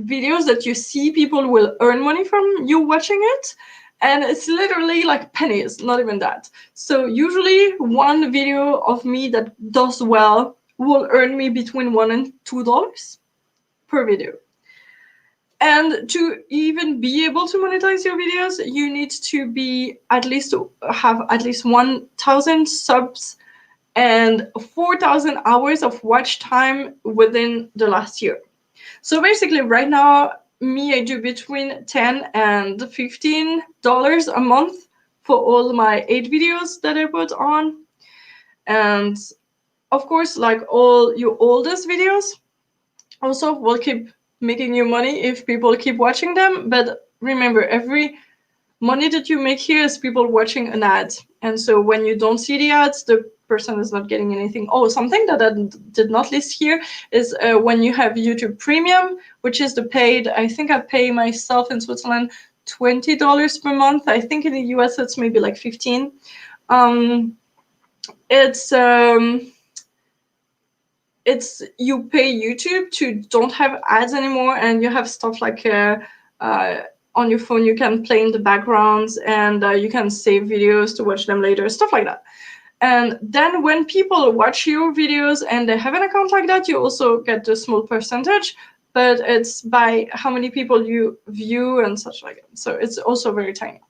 videos that you see people will earn money from you watching it, and it's literally like pennies, not even that. So usually one video of me that does well will earn me between $1 and $2 per video. And to even be able to monetize your videos, you need to be have at least 1,000 subs and 4,000 hours of watch time within the last year. So basically, right now, I do between $10 and $15 a month for all my 8 videos that I put on. And of course, like all your oldest videos also will keep making you money if people keep watching them. But remember, every money that you make here is people watching an ad. And so when you don't see the ads, the person is not getting anything. Oh, something that I did not list here is when you have YouTube Premium, which is the paid. I think I pay myself in Switzerland $20 per month. I think in the US it's maybe like 15. It's you pay YouTube to don't have ads anymore, and you have stuff like on your phone you can play in the backgrounds, and you can save videos to watch them later, stuff like that. And then when people watch your videos and they have an account like that, you also get a small percentage, but it's by how many people you view and such like that. So it's also very tiny.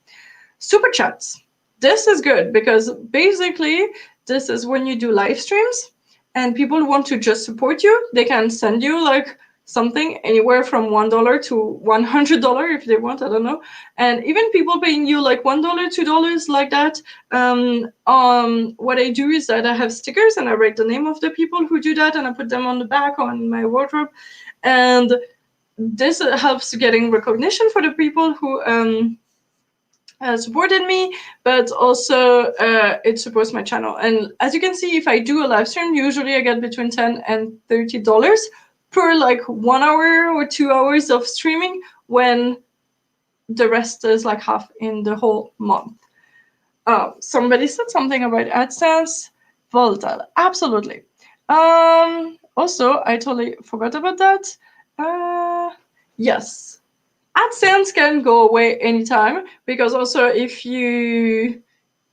Super chats. This is good because basically this is when you do live streams and people want to just support you. They can send you like something anywhere from $1 to $100 if they want, I don't know. And even people paying you like $1, $2 like that. What I do is that I have stickers and I write the name of the people who do that and I put them on the back on my wardrobe. And this helps getting recognition for the people who supported me, but also it supports my channel. And as you can see, if I do a live stream, usually I get between $10 and $30 per like 1 hour or 2 hours of streaming, when the rest is like half in the whole month. Somebody said something about Adsense. Volatile, absolutely. Also, I totally forgot about that. Yes. AdSense can go away anytime, because also if you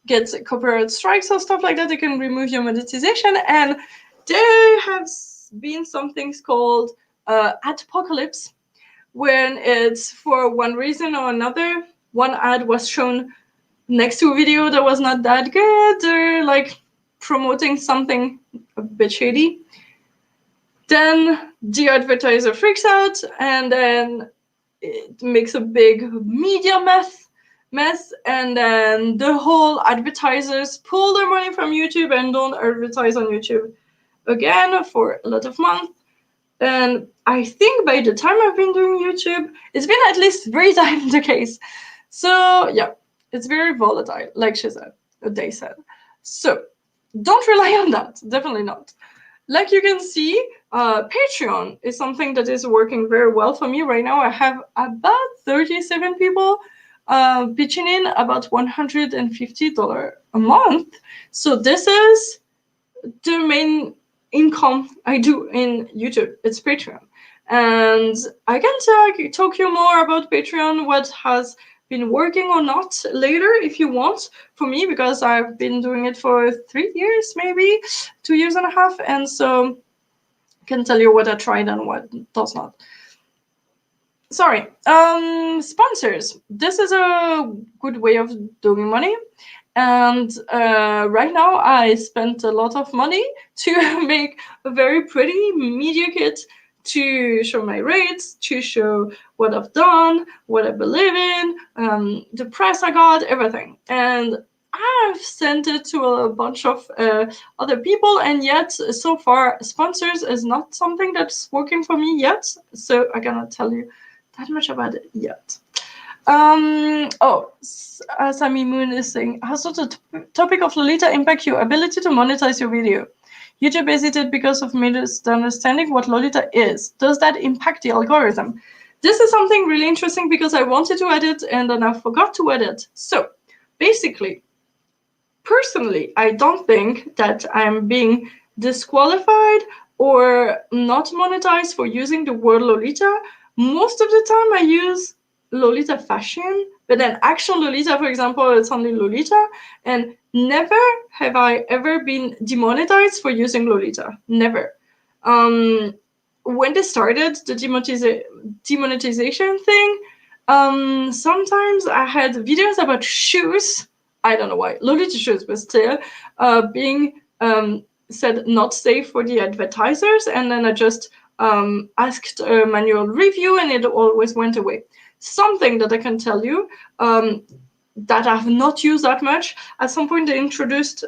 get copyright strikes or stuff like that, they can remove your monetization. And there have been some things called adpocalypse, when it's for one reason or another, one ad was shown next to a video that was not that good, or like promoting something a bit shady. Then the advertiser freaks out, and then it makes a big media mess, and then the whole advertisers pull their money from YouTube and don't advertise on YouTube again for a lot of months. And I think by the time I've been doing YouTube, it's been at least 3 times the case. So yeah, it's very volatile, like they said. So don't rely on that, definitely not. Like you can see, Patreon is something that is working very well for me right now. I have about 37 people pitching in about $150 a month. So this is the main income I do in YouTube. It's Patreon. And I can talk you more about Patreon, what has been working or not later if you want, for me, because I've been doing it for 3 years, maybe 2 years and a half, and so I can tell you what I tried and what does not. Sorry. Sponsors. This is a good way of doing money. And right now I spent a lot of money to make a very pretty media kit to show my rates, to show what I've done, what I believe in, the price I got, everything. And I've sent it to a bunch of other people, and yet so far sponsors is not something that's working for me yet. So I cannot tell you that much about it yet. Sami Moon is saying, how does the topic of Lolita impact your ability to monetize your video? YouTube hesitated because of misunderstanding what Lolita is. Does that impact the algorithm? This is something really interesting because I wanted to edit and then I forgot to edit. So basically, personally, I don't think that I'm being disqualified or not monetized for using the word Lolita. Most of the time I use Lolita Fashion, but then actual Lolita, for example, it's only Lolita, and never have I ever been demonetized for using Lolita. Never. When they started the demonetization thing, sometimes I had videos about shoes. I don't know why, Lolita shoes, but still being said not safe for the advertisers, and then I just asked a manual review and it always went away. Something that I can tell you that I've not used that much. At some point they introduced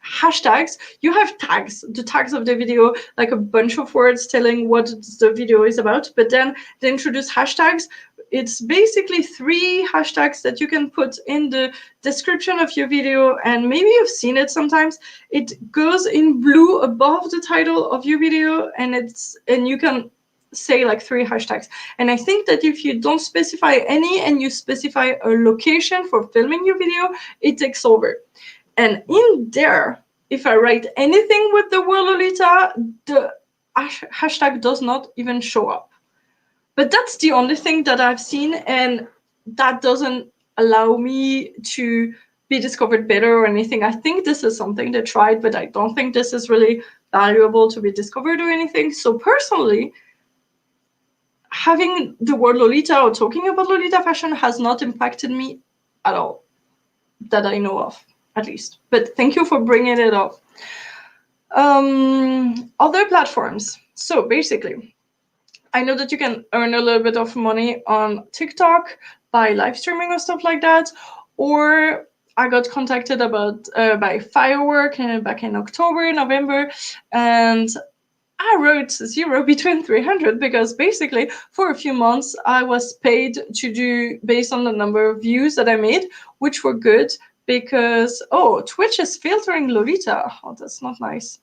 hashtags. You have tags, the tags of the video, like a bunch of words telling what the video is about, but then they introduce hashtags. It's basically 3 hashtags that you can put in the description of your video, and maybe you've seen it sometimes. It goes in blue above the title of your video, and you can say like 3 hashtags. And I think that if you don't specify any and you specify a location for filming your video, it takes over. And in there, if I write anything with the word Lolita, the hashtag does not even show up. But that's the only thing that I've seen, and that doesn't allow me to be discovered better or anything. I think this is something they tried, but I don't think this is really valuable to be discovered or anything. So personally, having the word Lolita or talking about Lolita fashion has not impacted me at all, that I know of, at least. But thank you for bringing it up. Other platforms. So basically, I know that you can earn a little bit of money on TikTok by live streaming or stuff like that. Or I got contacted about by Firework back in October, November, and I wrote 0 between 300 because basically for a few months I was paid to do based on the number of views that I made, which were good because, oh, Twitch is filtering Lolita. Oh, that's not nice.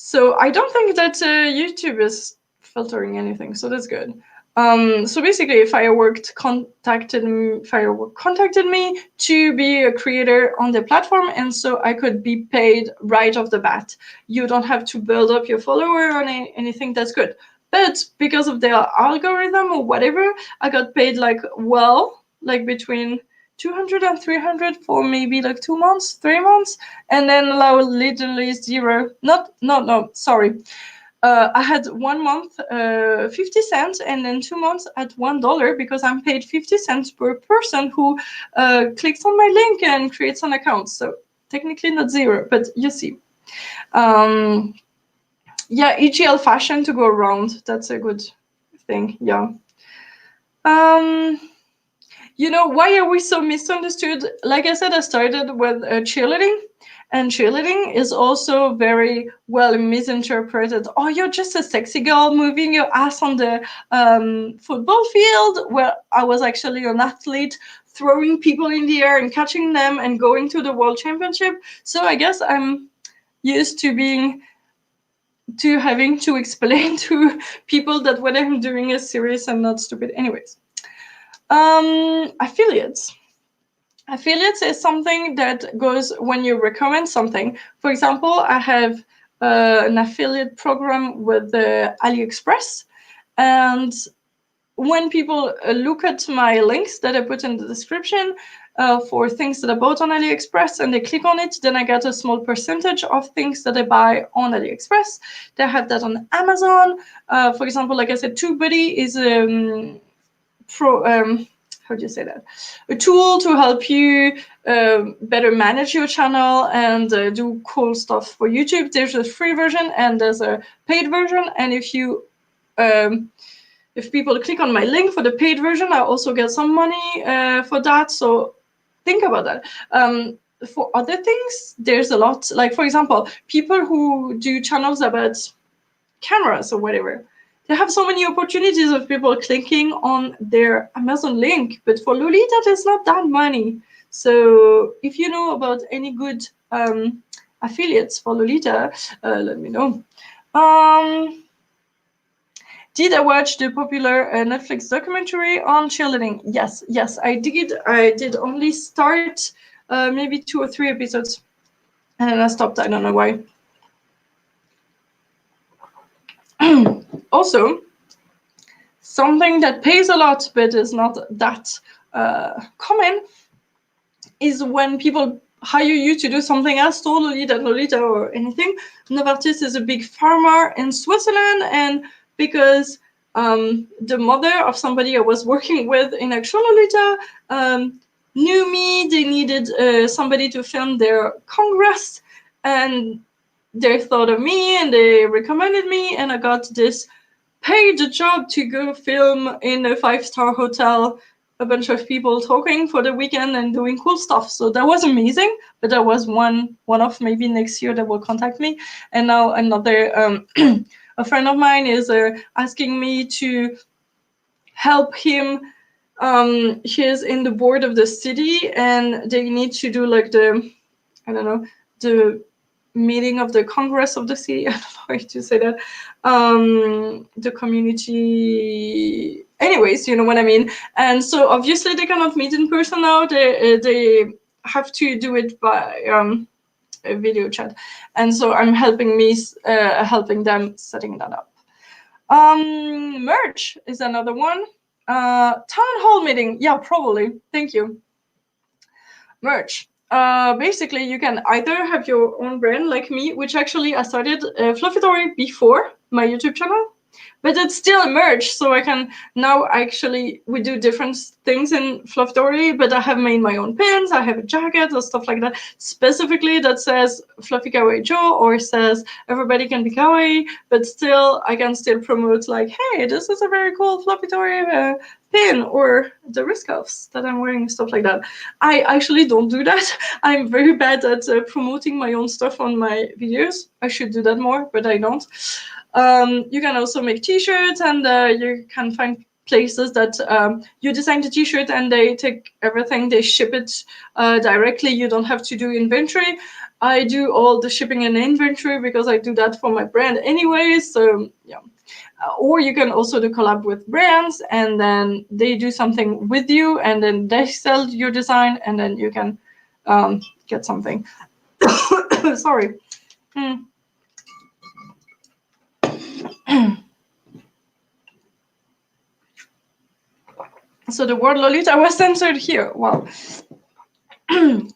So I don't think that YouTube is filtering anything, so that's good. So basically, Firework contacted me to be a creator on the platform, and so I could be paid right off the bat. You don't have to build up your follower or anything. That's good. But because of their algorithm or whatever, I got paid like between 200 and 300 for maybe like 2 months, 3 months, and then literally 0. No, sorry. I had 1 month 50 cents, and then 2 months at $1 because I'm paid 50 cents per person who clicks on my link and creates an account. So technically not 0, but you see. Yeah, JFashion to go around. That's a good thing. Yeah. You know, why are we so misunderstood? Like I said, I started with cheerleading, and cheerleading is also very well misinterpreted. Oh, you're just a sexy girl moving your ass on the football field, where I was actually an athlete throwing people in the air and catching them and going to the world championship. So I guess I'm used to having to explain to people that what I'm doing is serious and not stupid. Anyways. Affiliates. Affiliates is something that goes when you recommend something. For example, I have an affiliate program with AliExpress, and when people look at my links that I put in the description for things that I bought on AliExpress and they click on it, then I get a small percentage of things that I buy on AliExpress. They have that on Amazon. For example, like I said, TubeBuddy is how do you say that? A tool to help you better manage your channel and do cool stuff for YouTube. There's a free version and there's a paid version. And if people click on my link for the paid version, I also get some money for that. So think about that. For other things, there's a lot. Like, for example, people who do channels about cameras or whatever, they have so many opportunities of people clicking on their Amazon link. But for Lolita, there's not that many. So if you know about any good affiliates for Lolita, let me know. Did I watch the popular Netflix documentary on cheerleading? Yes, I did. I did only start maybe 2 or 3 episodes, and then I stopped. I don't know why. Also, something that pays a lot but is not that common is when people hire you to do something else totally than Lolita or anything. Novartis is a big farmer in Switzerland, and because the mother of somebody I was working with in actual Lolita knew me, they needed somebody to film their congress, and they thought of me and they recommended me, and I got this paid job to go film in a 5-star hotel, a bunch of people talking for the weekend and doing cool stuff. So that was amazing, but that was one of maybe next year that will contact me. And now another a friend of mine is asking me to help him. He's in the board of the city, and they need to do like the, I don't know, the meeting of the Congress of the city. I don't know how to say that. The community. Anyways, you know what I mean. And so obviously they cannot meet in person now. They have to do it by a video chat. And so I'm helping them setting that up. Merch is another one. Town hall meeting. Yeah, probably. Thank you. Merch. Basically, you can either have your own brand like me, which actually I started Fluffitory before my YouTube channel, but it's still a merch, so I can now actually, we do different things in Fluffitory, but I have made my own pins, I have a jacket or stuff like that, specifically that says Fluffy Kawaii Jo or says everybody can be kawaii, but still I can still promote like, hey, this is a very cool Fluffitory pin, or the wrist cuffs that I'm wearing, stuff like that. I actually don't do that. I'm very bad at promoting my own stuff on my videos. I should do that more, but I don't. You can also make t-shirts, and you can find places that you design the t-shirt and they take everything, they ship it directly. You don't have to do inventory. I do all the shipping and inventory because I do that for my brand anyway. So yeah. Or you can also do collab with brands, and then they do something with you, and then they sell your design, and then you can get something. Sorry. So the word Lolita was censored here. Wow.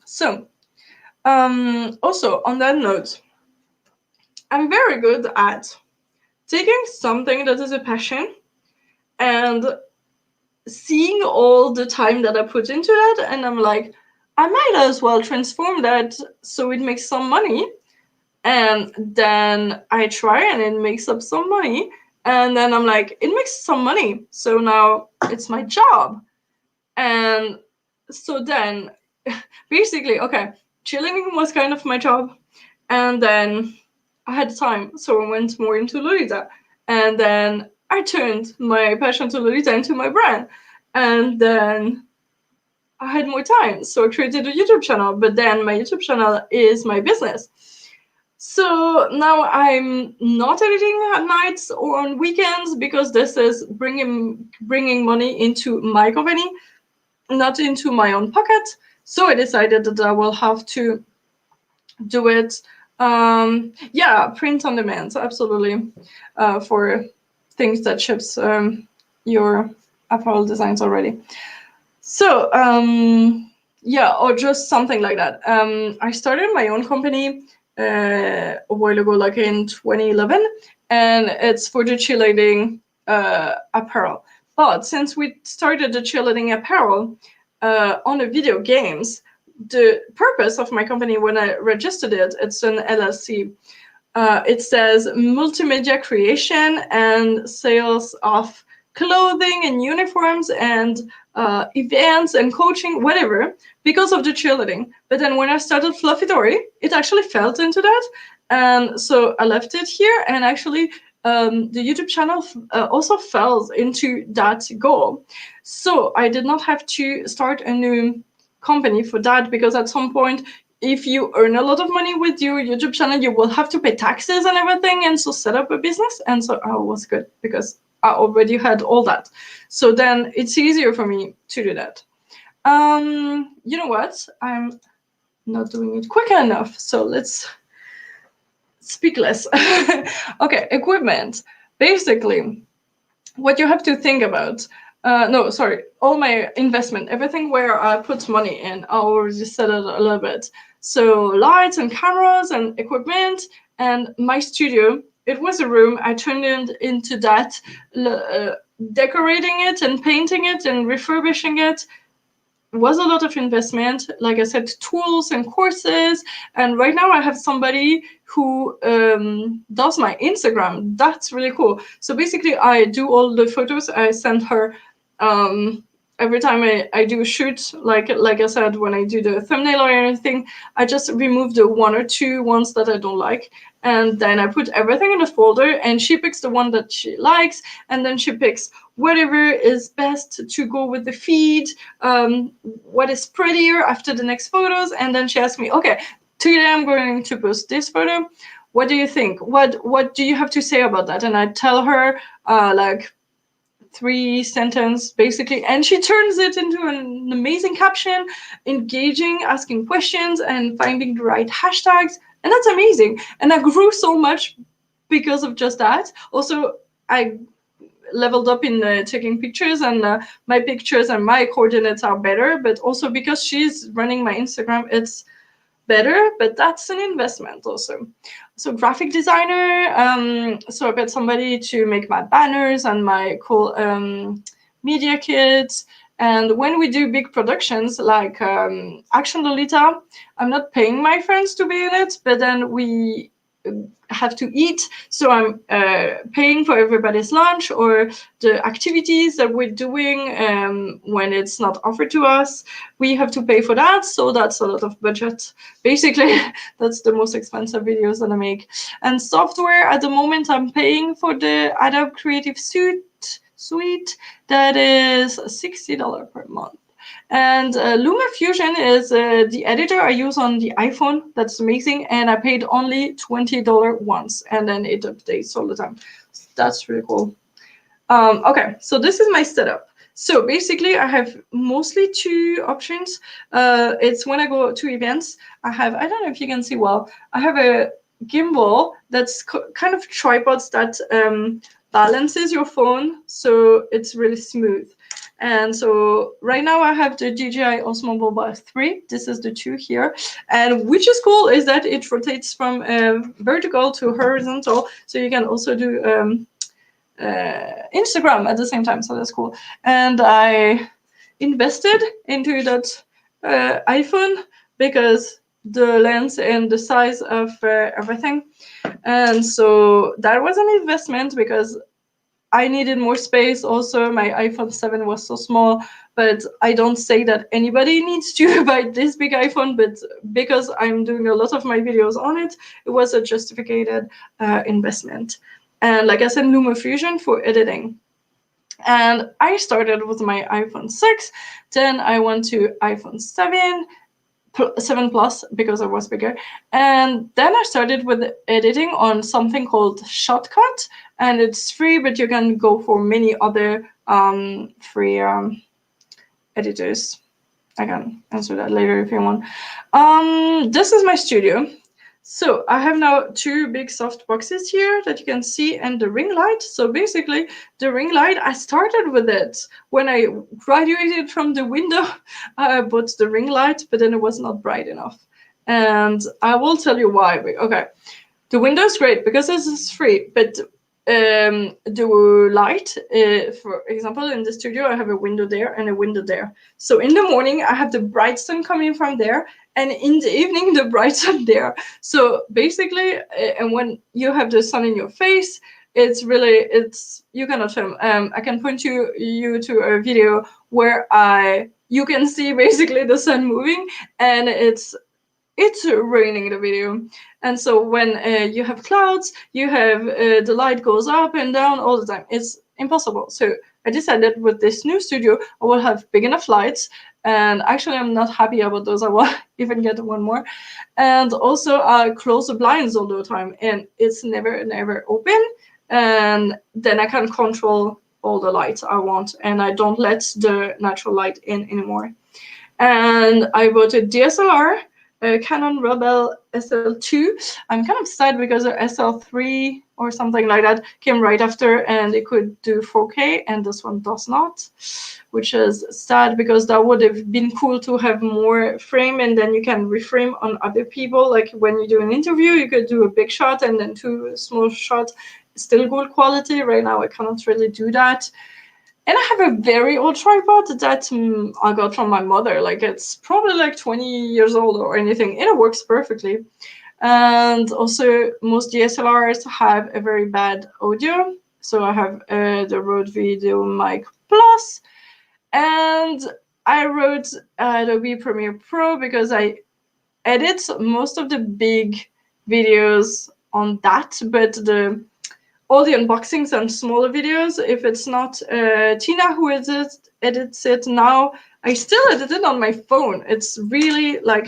So, also on that note, I'm very good at taking something that is a passion and seeing all the time that I put into that, and I'm like, I might as well transform that so it makes some money. And then I try and it makes up some money. And then I'm like, it makes some money. So now it's my job. And so then basically, okay, cheerleading was kind of my job. And then I had time. So I went more into Lolita. And then I turned my passion to Lolita into my brand. And then I had more time. So I created a YouTube channel. But then my YouTube channel is my business. So now I'm not editing at nights or on weekends because this is bringing money into my company, not into my own pocket. So I decided that I will have to do it. Yeah, print on demand, absolutely, for things that ships your apparel designs already. So yeah, or just something like that. I started my own company a while ago, like in 2011, and it's for the cheerleading apparel. But since we started the cheerleading apparel on the video games, the purpose of my company when I registered it, it's an LLC. It says multimedia creation and sales of clothing and uniforms and events and coaching, whatever, because of the cheerleading. But then when I started Fluffitory, it actually fell into that. And so I left it here, and actually the YouTube channel also fell into that goal. So I did not have to start a new company for that, because at some point, if you earn a lot of money with your YouTube channel, you will have to pay taxes and everything, and so set up a business. And so I was good because I already had all that. So then it's easier for me to do that. You know what? I'm not doing it quick enough. So let's speak less. Okay, equipment. basically, what you have to think about. No, sorry, all my investment, everything where I put money in, I already said it a little bit. So lights and cameras and equipment and my studio. It was a room. I turned it into that, decorating it and painting it and refurbishing it was a lot of investment. Like I said, tools and courses. And right now I have somebody who does my Instagram. That's really cool. So basically, I do all the photos. I send her every time I do a shoot. Like I said, when I do the thumbnail or anything, I just remove the one or two ones that I don't like. And then I put everything in a folder, and she picks the one that she likes, and then she picks whatever is best to go with the feed, what is prettier after the next photos, and then she asked me, okay, today I'm going to post this photo. What do you think? What do you have to say about that? And I tell her like 3 sentences basically, and she turns it into an amazing caption, engaging, asking questions, and finding the right hashtags, and that's amazing. And I grew so much because of just that. Also, I leveled up in taking pictures, and my pictures and my coordinates are better, but also because she's running my Instagram, it's better, but that's an investment also. So graphic designer, so I got somebody to make my banners and my cool media kits. And when we do big productions like Action Lolita, I'm not paying my friends to be in it, but then we have to eat, so I'm paying for everybody's lunch or the activities that we're doing when it's not offered to us. We have to pay for that, so that's a lot of budget. Basically, that's the most expensive videos that I make. And software, at the moment, I'm paying for the Adobe Creative Suite. That is $60 per month. And LumaFusion is the editor I use on the iPhone. That's amazing. And I paid only $20 once, and then it updates all the time. That's really cool. Okay, so this is my setup. So basically, I have mostly 2 options. It's when I go to events, I don't know if you can see well, I have a gimbal that's kind of tripods that balances your phone, so it's really smooth. And so right now I have the DJI Osmo Mobile 3. This is the 2 here. And which is cool is that it rotates from vertical to horizontal. So you can also do Instagram at the same time. So that's cool. And I invested into that iPhone because the lens and the size of everything. And so that was an investment because I needed more space. Also, my iPhone 7 was so small, but I don't say that anybody needs to buy this big iPhone, but because I'm doing a lot of my videos on it, it was a justified investment. And like I said, LumaFusion for editing. And I started with my iPhone 6, then I went to iPhone 7 Plus because I was bigger. And then I started with editing on something called Shotcut, and it's free, but you can go for many other free editors. I can answer that later if you want. This is my studio. So I have now 2 big soft boxes here that you can see, and the ring light. So basically, the ring light, I started with it when I graduated from the window. I bought the ring light, but then it was not bright enough. And I will tell you why. Okay, the window is great because this is free, but the light, for example, in the studio, I have a window there and a window there. So in the morning, I have the bright sun coming from there, and in the evening, the bright sun there. So basically, and when you have the sun in your face, you cannot film. I can point you to a video where you can see basically the sun moving, and it's raining the video. And so when you have clouds, you have the light goes up and down all the time. It's impossible. So I decided with this new studio, I will have big enough lights. And actually, I'm not happy about those. I will even get one more. And also, I close the blinds all the time, and it's never open. And then I can control all the lights I want, and I don't let the natural light in anymore. And I bought a DSLR Canon Rebel SL2. I'm kind of sad because the SL3 or something like that came right after and it could do 4K and this one does not, which is sad because that would have been cool to have more frame and then you can reframe on other people. Like when you do an interview, you could do a big shot and then 2 small shots, still good quality. Right now I cannot really do that. And I have a very old tripod that I got from my mother. Like it's probably like 20 years old or anything, and it works perfectly. And also, most DSLRs have a very bad audio. So I have the Rode Video Mic Plus, and I wrote Adobe Premiere Pro because I edit most of the big videos on that, but all the unboxings and smaller videos, if it's not Tina who edits it now, I still edit it on my phone. It's really like,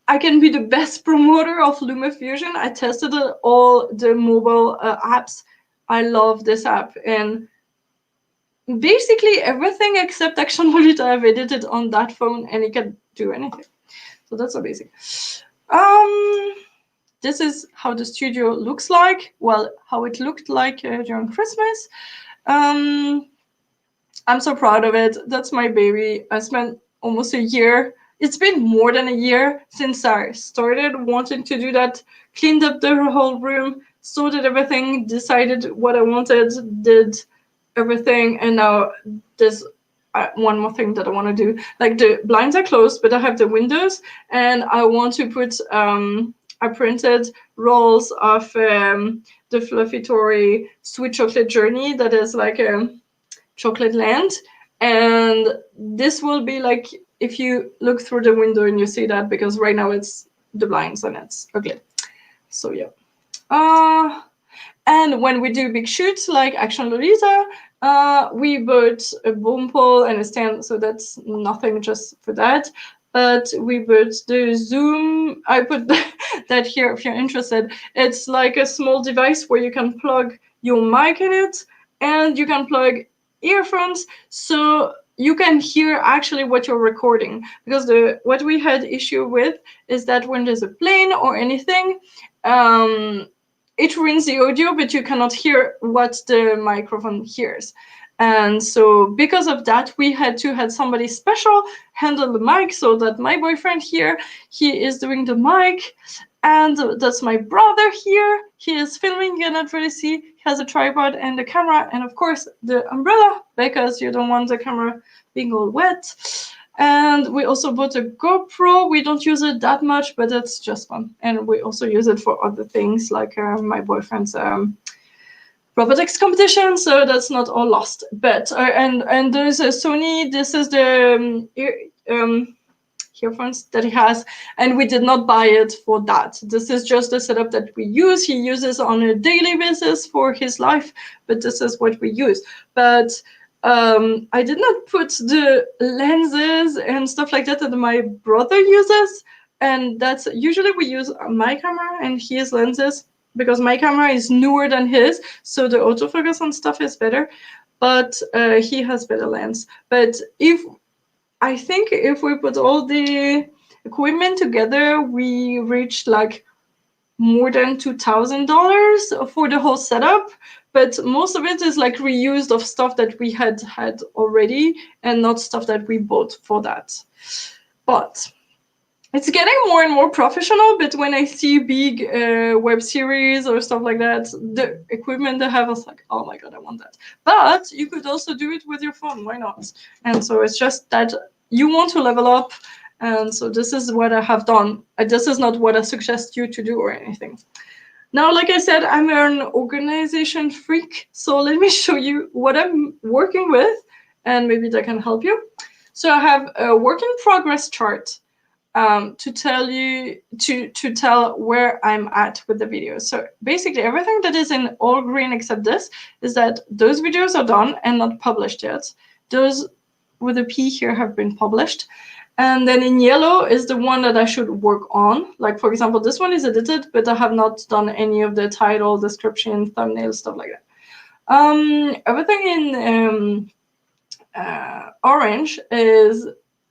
I can be the best promoter of LumaFusion. I tested all the mobile apps. I love this app. And basically everything except Action Lolita I've edited on that phone and it can do anything. So that's amazing. This is how the studio looks like. Well, how it looked like during Christmas. I'm so proud of it. That's my baby. I spent almost a year. It's been more than a year since I started wanting to do that. Cleaned up the whole room, sorted everything, decided what I wanted, did everything, and now there's one more thing that I want to do. Like the blinds are closed, but I have the windows, and I want to put I printed rolls of the Fluffy Kawaii Sweet Chocolate Journey that is like a chocolate land. And this will be like, if you look through the window and you see that, because right now it's the blinds and it's ugly. So yeah. And when we do big shoots like Action Lolita, we bought a boom pole and a stand, so that's nothing just for that. But we bought the Zoom. I put that here if you're interested. It's like a small device where you can plug your mic in it and you can plug earphones, so you can hear actually what you're recording. Because what we had issue with is that when there's a plane or anything, it ruins the audio, but you cannot hear what the microphone hears. And so because of that, we had to have somebody special handle the mic, so that my boyfriend here, he is doing the mic, and that's my brother here. He is filming, you cannot really see. He has a tripod and a camera, and of course the umbrella, because you don't want the camera being all wet. And we also bought a GoPro. We don't use it that much, but it's just fun. And we also use it for other things, like my boyfriend's robotics competition. So that's not all lost. But and there's a Sony. This is the earphones that he has, and we did not buy it for that. This is just the setup that we use. He uses on a daily basis for his life, but this is what we use. But I did not put the lenses and stuff like that my brother uses, and that's usually we use my camera and his lenses, because my camera is newer than his, so the autofocus and stuff is better, but he has better lens. But I think if we put all the equipment together, we reached like more than $2,000 for the whole setup. But most of it is like reused of stuff that we had already and not stuff that we bought for that. But it's getting more and more professional. But when I see big web series or stuff like that, the equipment they have, I was like, oh my God, I want that. But you could also do it with your phone. Why not? And so it's just that you want to level up. And so this is what I have done. This is not what I suggest you to do or anything. Now, like I said, I'm an organization freak. So let me show you what I'm working with, and maybe that can help you. So I have a work in progress chart to tell you, to tell where I'm at with the videos. So basically everything that is in all green except this is that those videos are done and not published yet. Those with a P here have been published. And then in yellow is the one that I should work on. Like, for example, this one is edited, but I have not done any of the title, description, thumbnail, stuff like that. Everything in orange is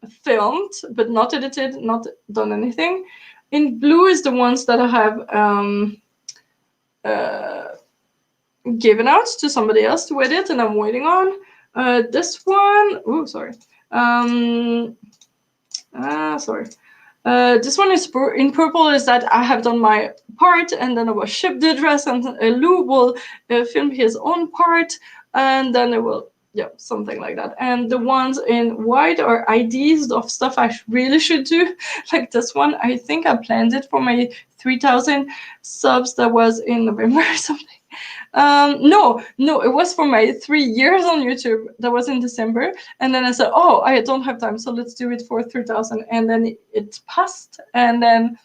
filmed but not edited, not done anything. In blue is the ones that I have given out to somebody else to edit, and I'm waiting on. This one, oh sorry, sorry. This one is in purple, is that I have done my part, and then I will ship the dress, and Lou will film his own part, and then it will, yeah, something like that. And the ones in white are IDs of stuff I really should do. Like this one, I think I planned it for my 3,000 subs that was in November or something. No, it was for my 3 years on YouTube. That was in December. And then I said, oh, I don't have time, so let's do it for 3,000. And then it passed. And then,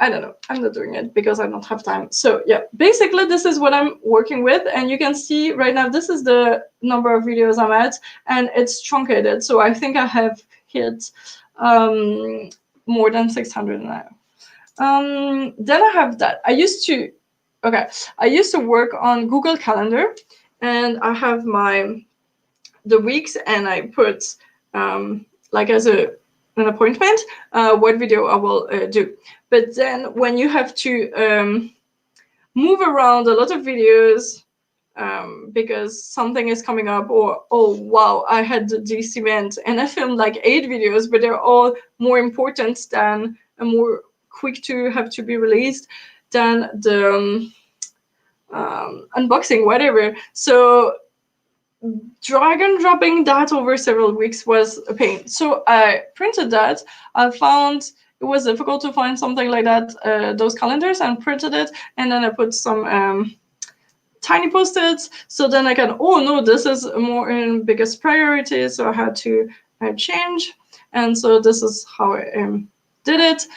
I don't know, I'm not doing it because I don't have time. So yeah, basically this is what I'm working with. And you can see right now, this is the number of videos I'm at, and it's truncated. So I think I have hit more than 600 now. Then I have that. I used to work on Google Calendar, and I have the weeks, and I put like as an appointment what video I will do. But then when you have to move around a lot of videos because something is coming up, or oh wow, I had this event and I filmed like 8 videos, but they're all more important than and more quick to have to be released than the unboxing, whatever. So drag and dropping that over several weeks was a pain. So I printed that. I found it was difficult to find something like that, those calendars, and printed it. And then I put some tiny post-its. So then I can, oh no, this is more in biggest priority. So I had to change. And so this is how I did it.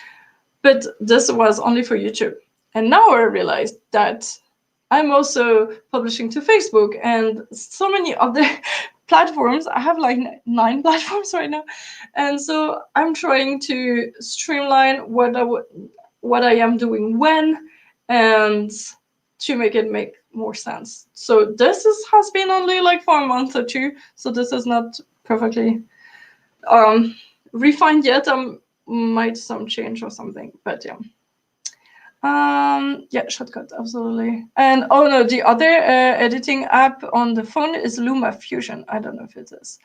But this was only for YouTube. And now I realized that I'm also publishing to Facebook and so many other platforms. I have like 9 platforms right now. And so I'm trying to streamline what I am doing when, and to make it make more sense. So this has been only like for a month or 2. So this is not perfectly refined yet. Might some change or something, but yeah. Yeah, Shortcut, absolutely. And oh no, the other editing app on the phone is Luma Fusion. I don't know if it is.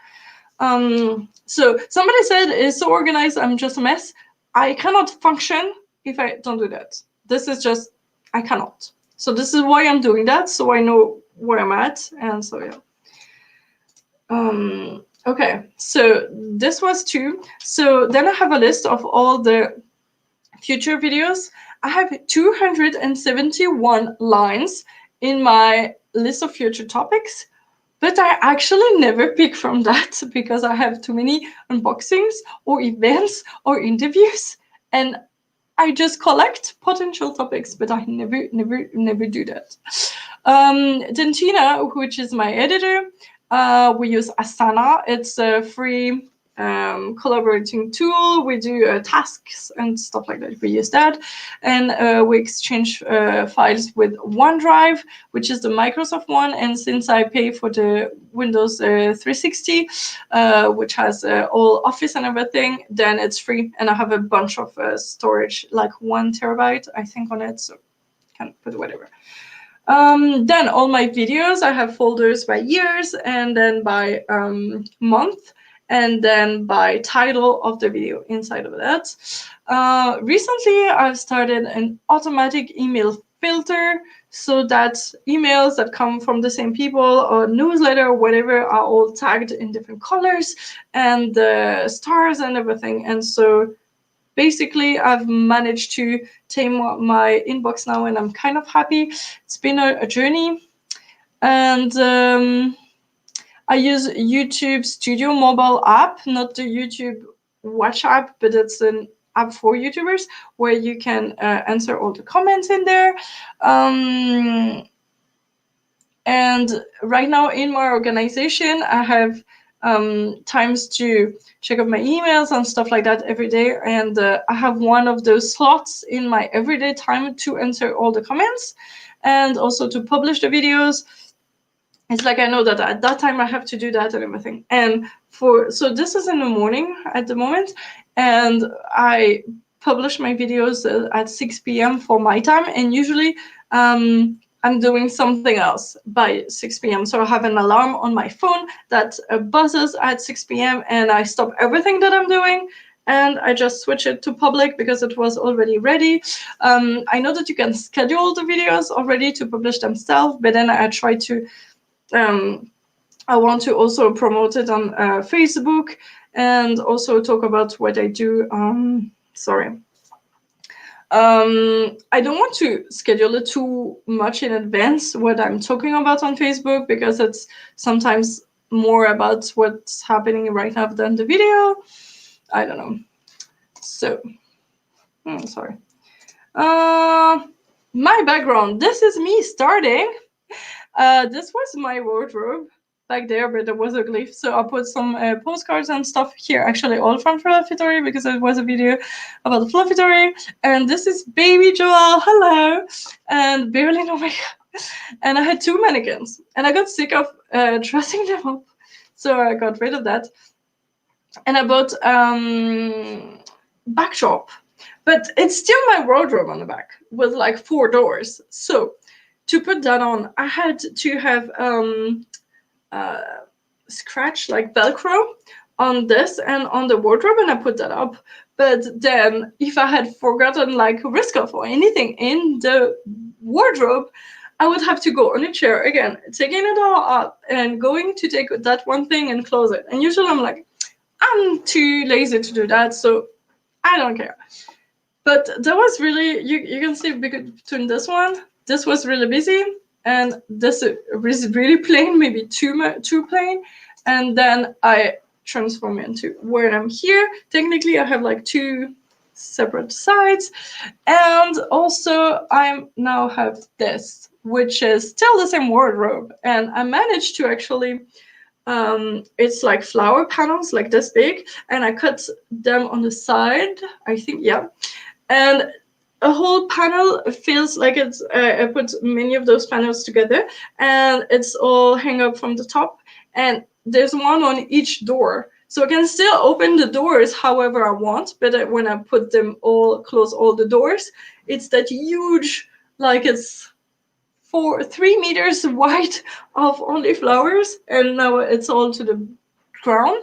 So somebody said it's so organized, I'm just a mess. I cannot function if I don't do that. This is just, I cannot. So this is why I'm doing that, so I know where I'm at, and so yeah. Okay, so this was 2. So then I have a list of all the future videos. I have 271 lines in my list of future topics, but I actually never pick from that because I have too many unboxings or events or interviews, and I just collect potential topics, but I never do that. Then Tina, which is my editor, we use Asana. It's a free collaborating tool. We do tasks and stuff like that. We use that, and we exchange files with OneDrive, which is the Microsoft one. And since I pay for the Windows 360, which has all Office and everything, then it's free. And I have a bunch of storage, like 1 terabyte, I think, on it. So can put whatever. Then all my videos, I have folders by years, and then by month, and then by title of the video inside of that. Recently, I've started an automatic email filter so that emails that come from the same people or newsletter or whatever are all tagged in different colors, and the stars and everything. And so basically, I've managed to tame my inbox now, and I'm kind of happy. It's been a journey. And I use YouTube Studio mobile app, not the YouTube Watch app, but it's an app for YouTubers where you can answer all the comments in there. And right now in my organization, I have times to check out my emails and stuff like that every day. And I have one of those slots in my everyday time to answer all the comments and also to publish the videos. It's like I know that at that time I have to do that and everything. And so this is in the morning at the moment, and I publish my videos at 6 p.m. for my time, and usually I'm doing something else by 6 p.m. So I have an alarm on my phone that buzzes at 6 p.m. and I stop everything that I'm doing and I just switch it to public because it was already ready. I know that you can schedule the videos already to publish themselves, but then I try to I want to also promote it on Facebook and also talk about what I do. I don't want to schedule it too much in advance what I'm talking about on Facebook because it's sometimes more about what's happening right now than the video. I don't know. So, sorry. My background. This is me starting. This was my wardrobe back there, but it was a glyph. So I put some postcards and stuff here, actually all from Fluffy because it was a video about the Fluffy. And this is baby Joel, hello, and barely no makeup. And I had 2 mannequins, and I got sick of dressing them up, so I got rid of that. And I bought backdrop, but it's still my wardrobe on the back with like 4 doors. So to put that on, I had to have scratch like Velcro on this and on the wardrobe, and I put that up. But then if I had forgotten like risk of or anything in the wardrobe, I would have to go on a chair again, taking it all up and going to take that one thing and close it. And usually I'm like, I'm too lazy to do that, so I don't care. But that was really, you can see between this one, this was really busy, and this is really plain, maybe too plain. And then I transform into where I'm here. Technically, I have like 2 separate sides. And also, I now have this, which is still the same wardrobe. And I managed to actually, it's like flower panels like this big, and I cut them on the side, I think, yeah. And a whole panel feels like it's, I put many of those panels together, and it's all hang up from the top, and there's one on each door. So I can still open the doors however I want, but when I put them all, close all the doors, it's that huge, like it's 3 meters wide of only flowers, and now it's all to the ground,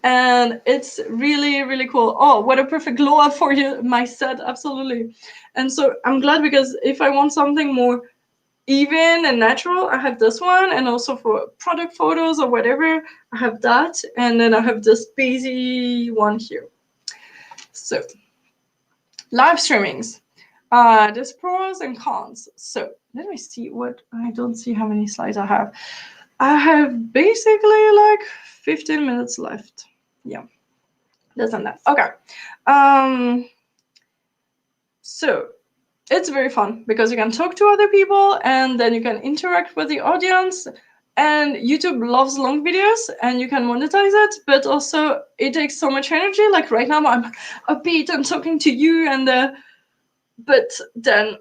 and it's really, really cool. Oh, what a perfect glow up for you, my set, absolutely. And so I'm glad, because if I want something more even and natural, I have this one, and also for product photos or whatever, I have that, and then I have this busy one here. So live streamings, there's pros and cons. So let me see what, I don't see how many slides I have. I have basically like 15 minutes left. Yeah, less than that. Okay. So it's very fun because you can talk to other people and then you can interact with the audience. And YouTube loves long videos and you can monetize it, but also it takes so much energy. Like right now I'm upbeat and talking to you, and but then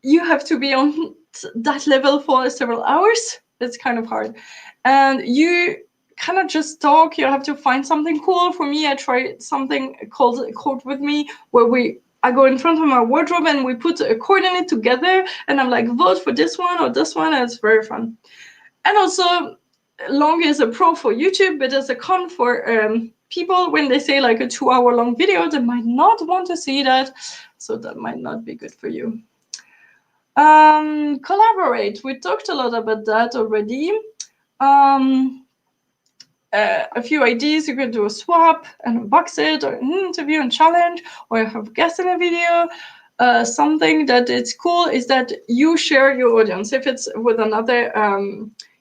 you have to be on that level for several hours. It's kind of hard. And you cannot just talk, you have to find something cool. For me, I tried something called Code With Me, where I go in front of my wardrobe and we put a coordinate together, and I'm like, vote for this one or this one, and it's very fun. And also, long is a pro for YouTube, but as a con for people, when they say like a 2-hour long video, they might not want to see that, so that might not be good for you. Collaborate. We talked a lot about that already. A few ideas. You can do a swap and unbox it, or an interview and challenge, or have guests in a video. Something that is cool is that you share your audience. If it's with another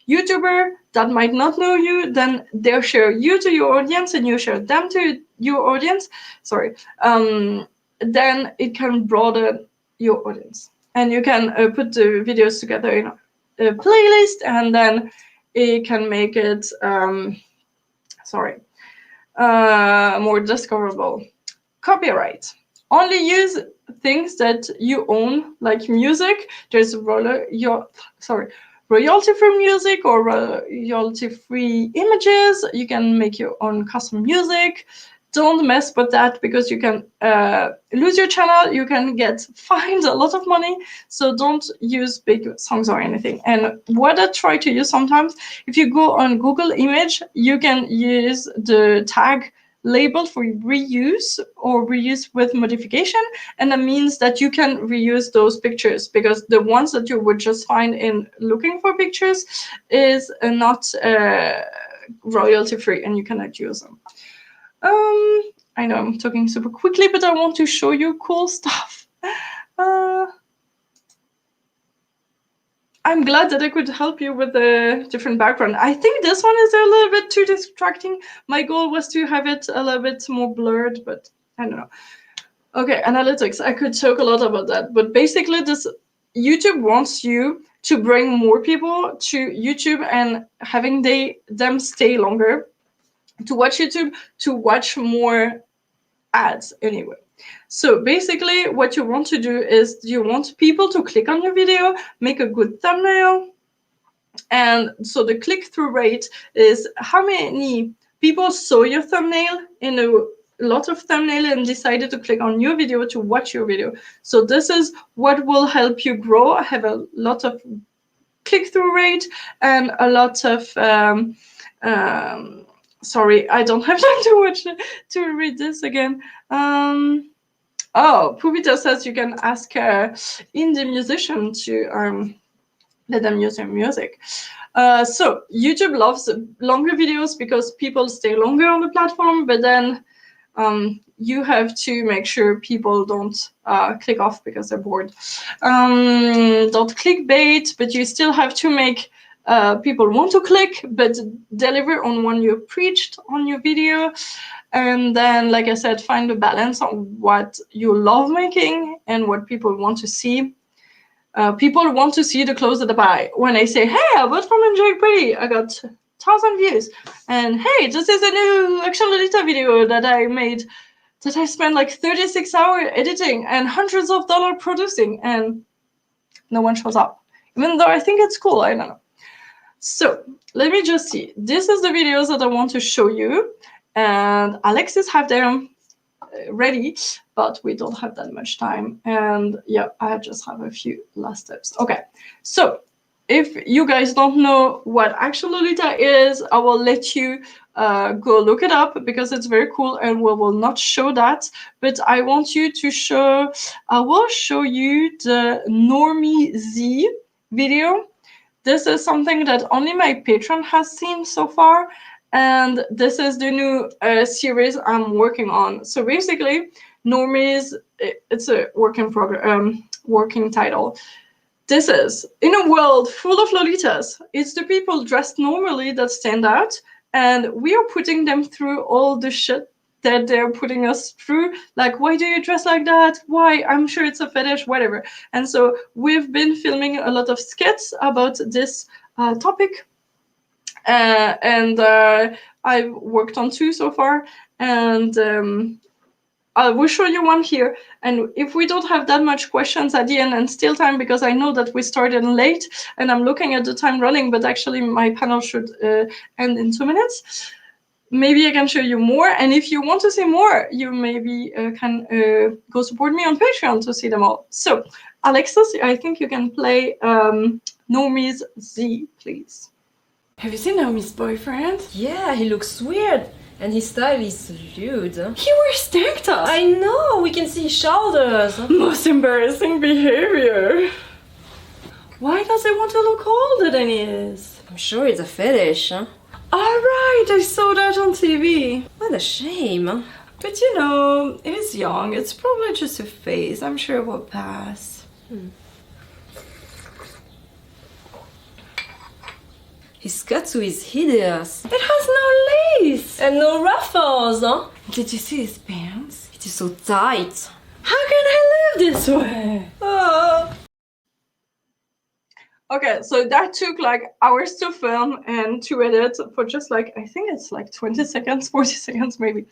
YouTuber that might not know you, then they'll share you to your audience and you share them to your audience. Sorry. Then it can broaden your audience. And you can put the videos together in a playlist, and then it can make it more discoverable. Copyright. Only use things that you own, like music. There's royalty-free music or royalty-free images. You can make your own custom music. Don't mess with that because you can lose your channel. You can get fined a lot of money. So don't use big songs or anything. And what I try to use sometimes, if you go on Google Image, you can use the tag labeled for reuse or reuse with modification, and that means that you can reuse those pictures, because the ones that you would just find in looking for pictures is not royalty free, and you cannot use them. I know I'm talking super quickly, but I want to show you cool stuff. I'm glad that I could help you with a different background. I think this one is a little bit too distracting. My goal was to have it a little bit more blurred, but I don't know. Okay, analytics. I could talk a lot about that, but basically this YouTube wants you to bring more people to YouTube and having them stay longer to watch YouTube, to watch more ads anyway. So basically what you want to do is you want people to click on your video, make a good thumbnail. And so the click-through rate is how many people saw your thumbnail in a lot of thumbnail and decided to click on your video to watch your video. So this is what will help you grow, have a lot of click-through rate and a lot of sorry, I don't have time to read this again. Oh, Pubita says you can ask indie musician to let them use your music. So YouTube loves longer videos because people stay longer on the platform, but then you have to make sure people don't click off because they're bored. Don't clickbait, but you still have to make people want to click, but deliver on what you preached on your video. And then, like I said, find a balance on what you love making and what people want to see. People want to see the clothes that I buy. When I say, hey, I bought from Enjoy Pretty, I got 1,000 views. And hey, this is a new Action Lolita video that I made, that I spent like 36 hours editing and hundreds of dollars producing, and no one shows up. Even though I think it's cool, I don't know. So let me just see. This is the videos that I want to show you. And Alexis have them ready, but we don't have that much time. And yeah, I just have a few last steps. Okay, so if you guys don't know what Action Lolita is, I will let you go look it up because it's very cool, and we will not show that. But I want you to show, I will show you the Normie Z video. This is something that only my patron has seen so far. And this is the new series I'm working on. So basically, Normies, it's a working title. This is, in a world full of Lolitas, it's the people dressed normally that stand out, and we are putting them through all the shit that they're putting us through. Like, why do you dress like that? Why? I'm sure it's a fetish, whatever. And so we've been filming a lot of skits about this topic. And I've worked on 2 so far, and I will show you one here. And if we don't have that much questions at the end and still time, because I know that we started late and I'm looking at the time running, but actually my panel should end in 2 minutes. Maybe I can show you more. And if you want to see more, you maybe can go support me on Patreon to see them all. So Alexis, I think you can play Normie's Z, please. Have you seen Naomi's boyfriend? Yeah, he looks weird. And his style is lewd. He wears tank tops. I know, we can see his shoulders. Most embarrassing behavior. Why does he want to look older than he is? I'm sure it's a fetish. Huh? Alright, I saw that on TV. What a shame. But you know, he's young. It's probably just a phase. I'm sure it will pass. His katsu is hideous. It has no lace. And no ruffles, huh? Did you see his pants? It is so tight. How can I live this way? Oh. Okay, so that took like hours to film and to edit for just like, I think it's like 20 seconds, 40 seconds maybe.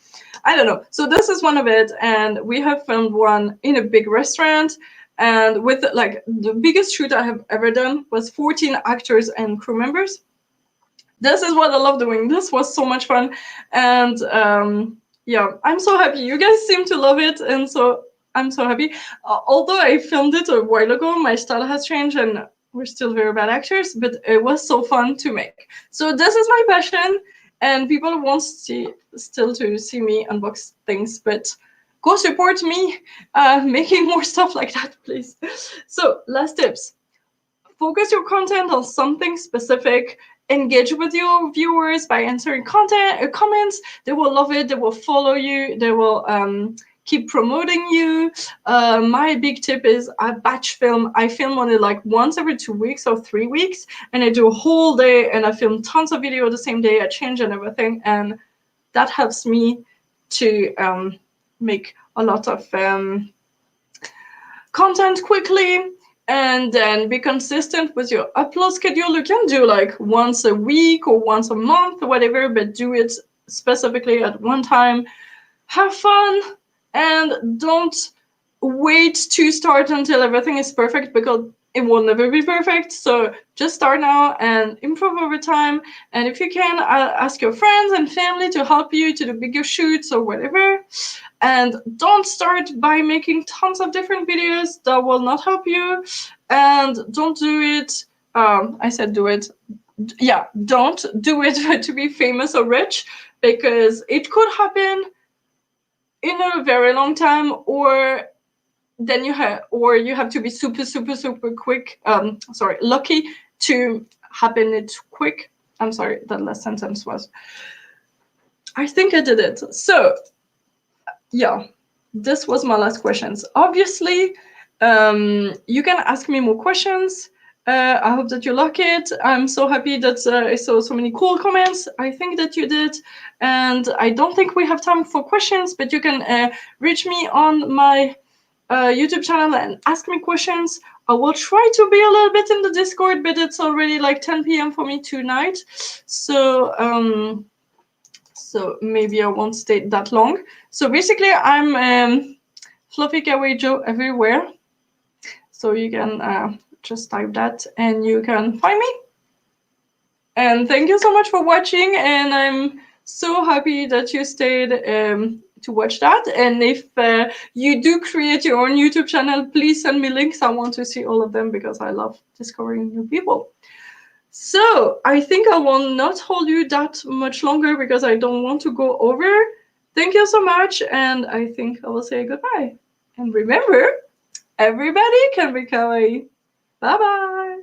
I don't know. So this is one of it, and we have filmed one in a big restaurant. And with like the biggest shoot I have ever done was 14 actors and crew members. This is what I love doing. This was so much fun. And yeah, I'm so happy. You guys seem to love it. And so I'm so happy. Although I filmed it a while ago, my style has changed and we're still very bad actors, but it was so fun to make. So this is my passion, and people want still to see me unbox things, but go support me making more stuff like that, please. So last tips. Focus your content on something specific. Engage with your viewers by answering comments. They will love it. They will follow you. They will keep promoting you. My big tip is I batch film. I film only like once every 2 weeks or 3 weeks, and I do a whole day and I film tons of video the same day. I change and everything, and that helps me to make a lot of content quickly. And then be consistent with your upload schedule. You can do like once a week or once a month or whatever, but do it specifically at one time. Have fun and don't wait to start until everything is perfect, because it will never be perfect. So just start now and improve over time. And if you can, ask your friends and family to help you to do bigger shoots or whatever. And don't start by making tons of different videos. That will not help you. And don't do it. I said do it. Yeah, don't do it to be famous or rich, because it could happen in a very long time, or then you have to be super quick. Lucky to happen it quick. I'm sorry, that last sentence was. I think I did it. So yeah, this was my last questions. Obviously, you can ask me more questions. I hope that you like it. I'm so happy that I saw so many cool comments. I think that you did. And I don't think we have time for questions, but you can reach me on my YouTube channel and ask me questions. I will try to be a little bit in the Discord, but it's already like 10 p.m. for me tonight. So maybe I won't stay that long. So basically, I'm Fluffy Kawaii Jo everywhere. So you can just type that and you can find me. And thank you so much for watching. And I'm so happy that you stayed to watch that. And if you do create your own YouTube channel, please send me links. I want to see all of them because I love discovering new people. So I think I will not hold you that much longer because I don't want to go over. Thank you so much, and I think I will say goodbye. And remember, everybody can be kawaii. Bye-bye.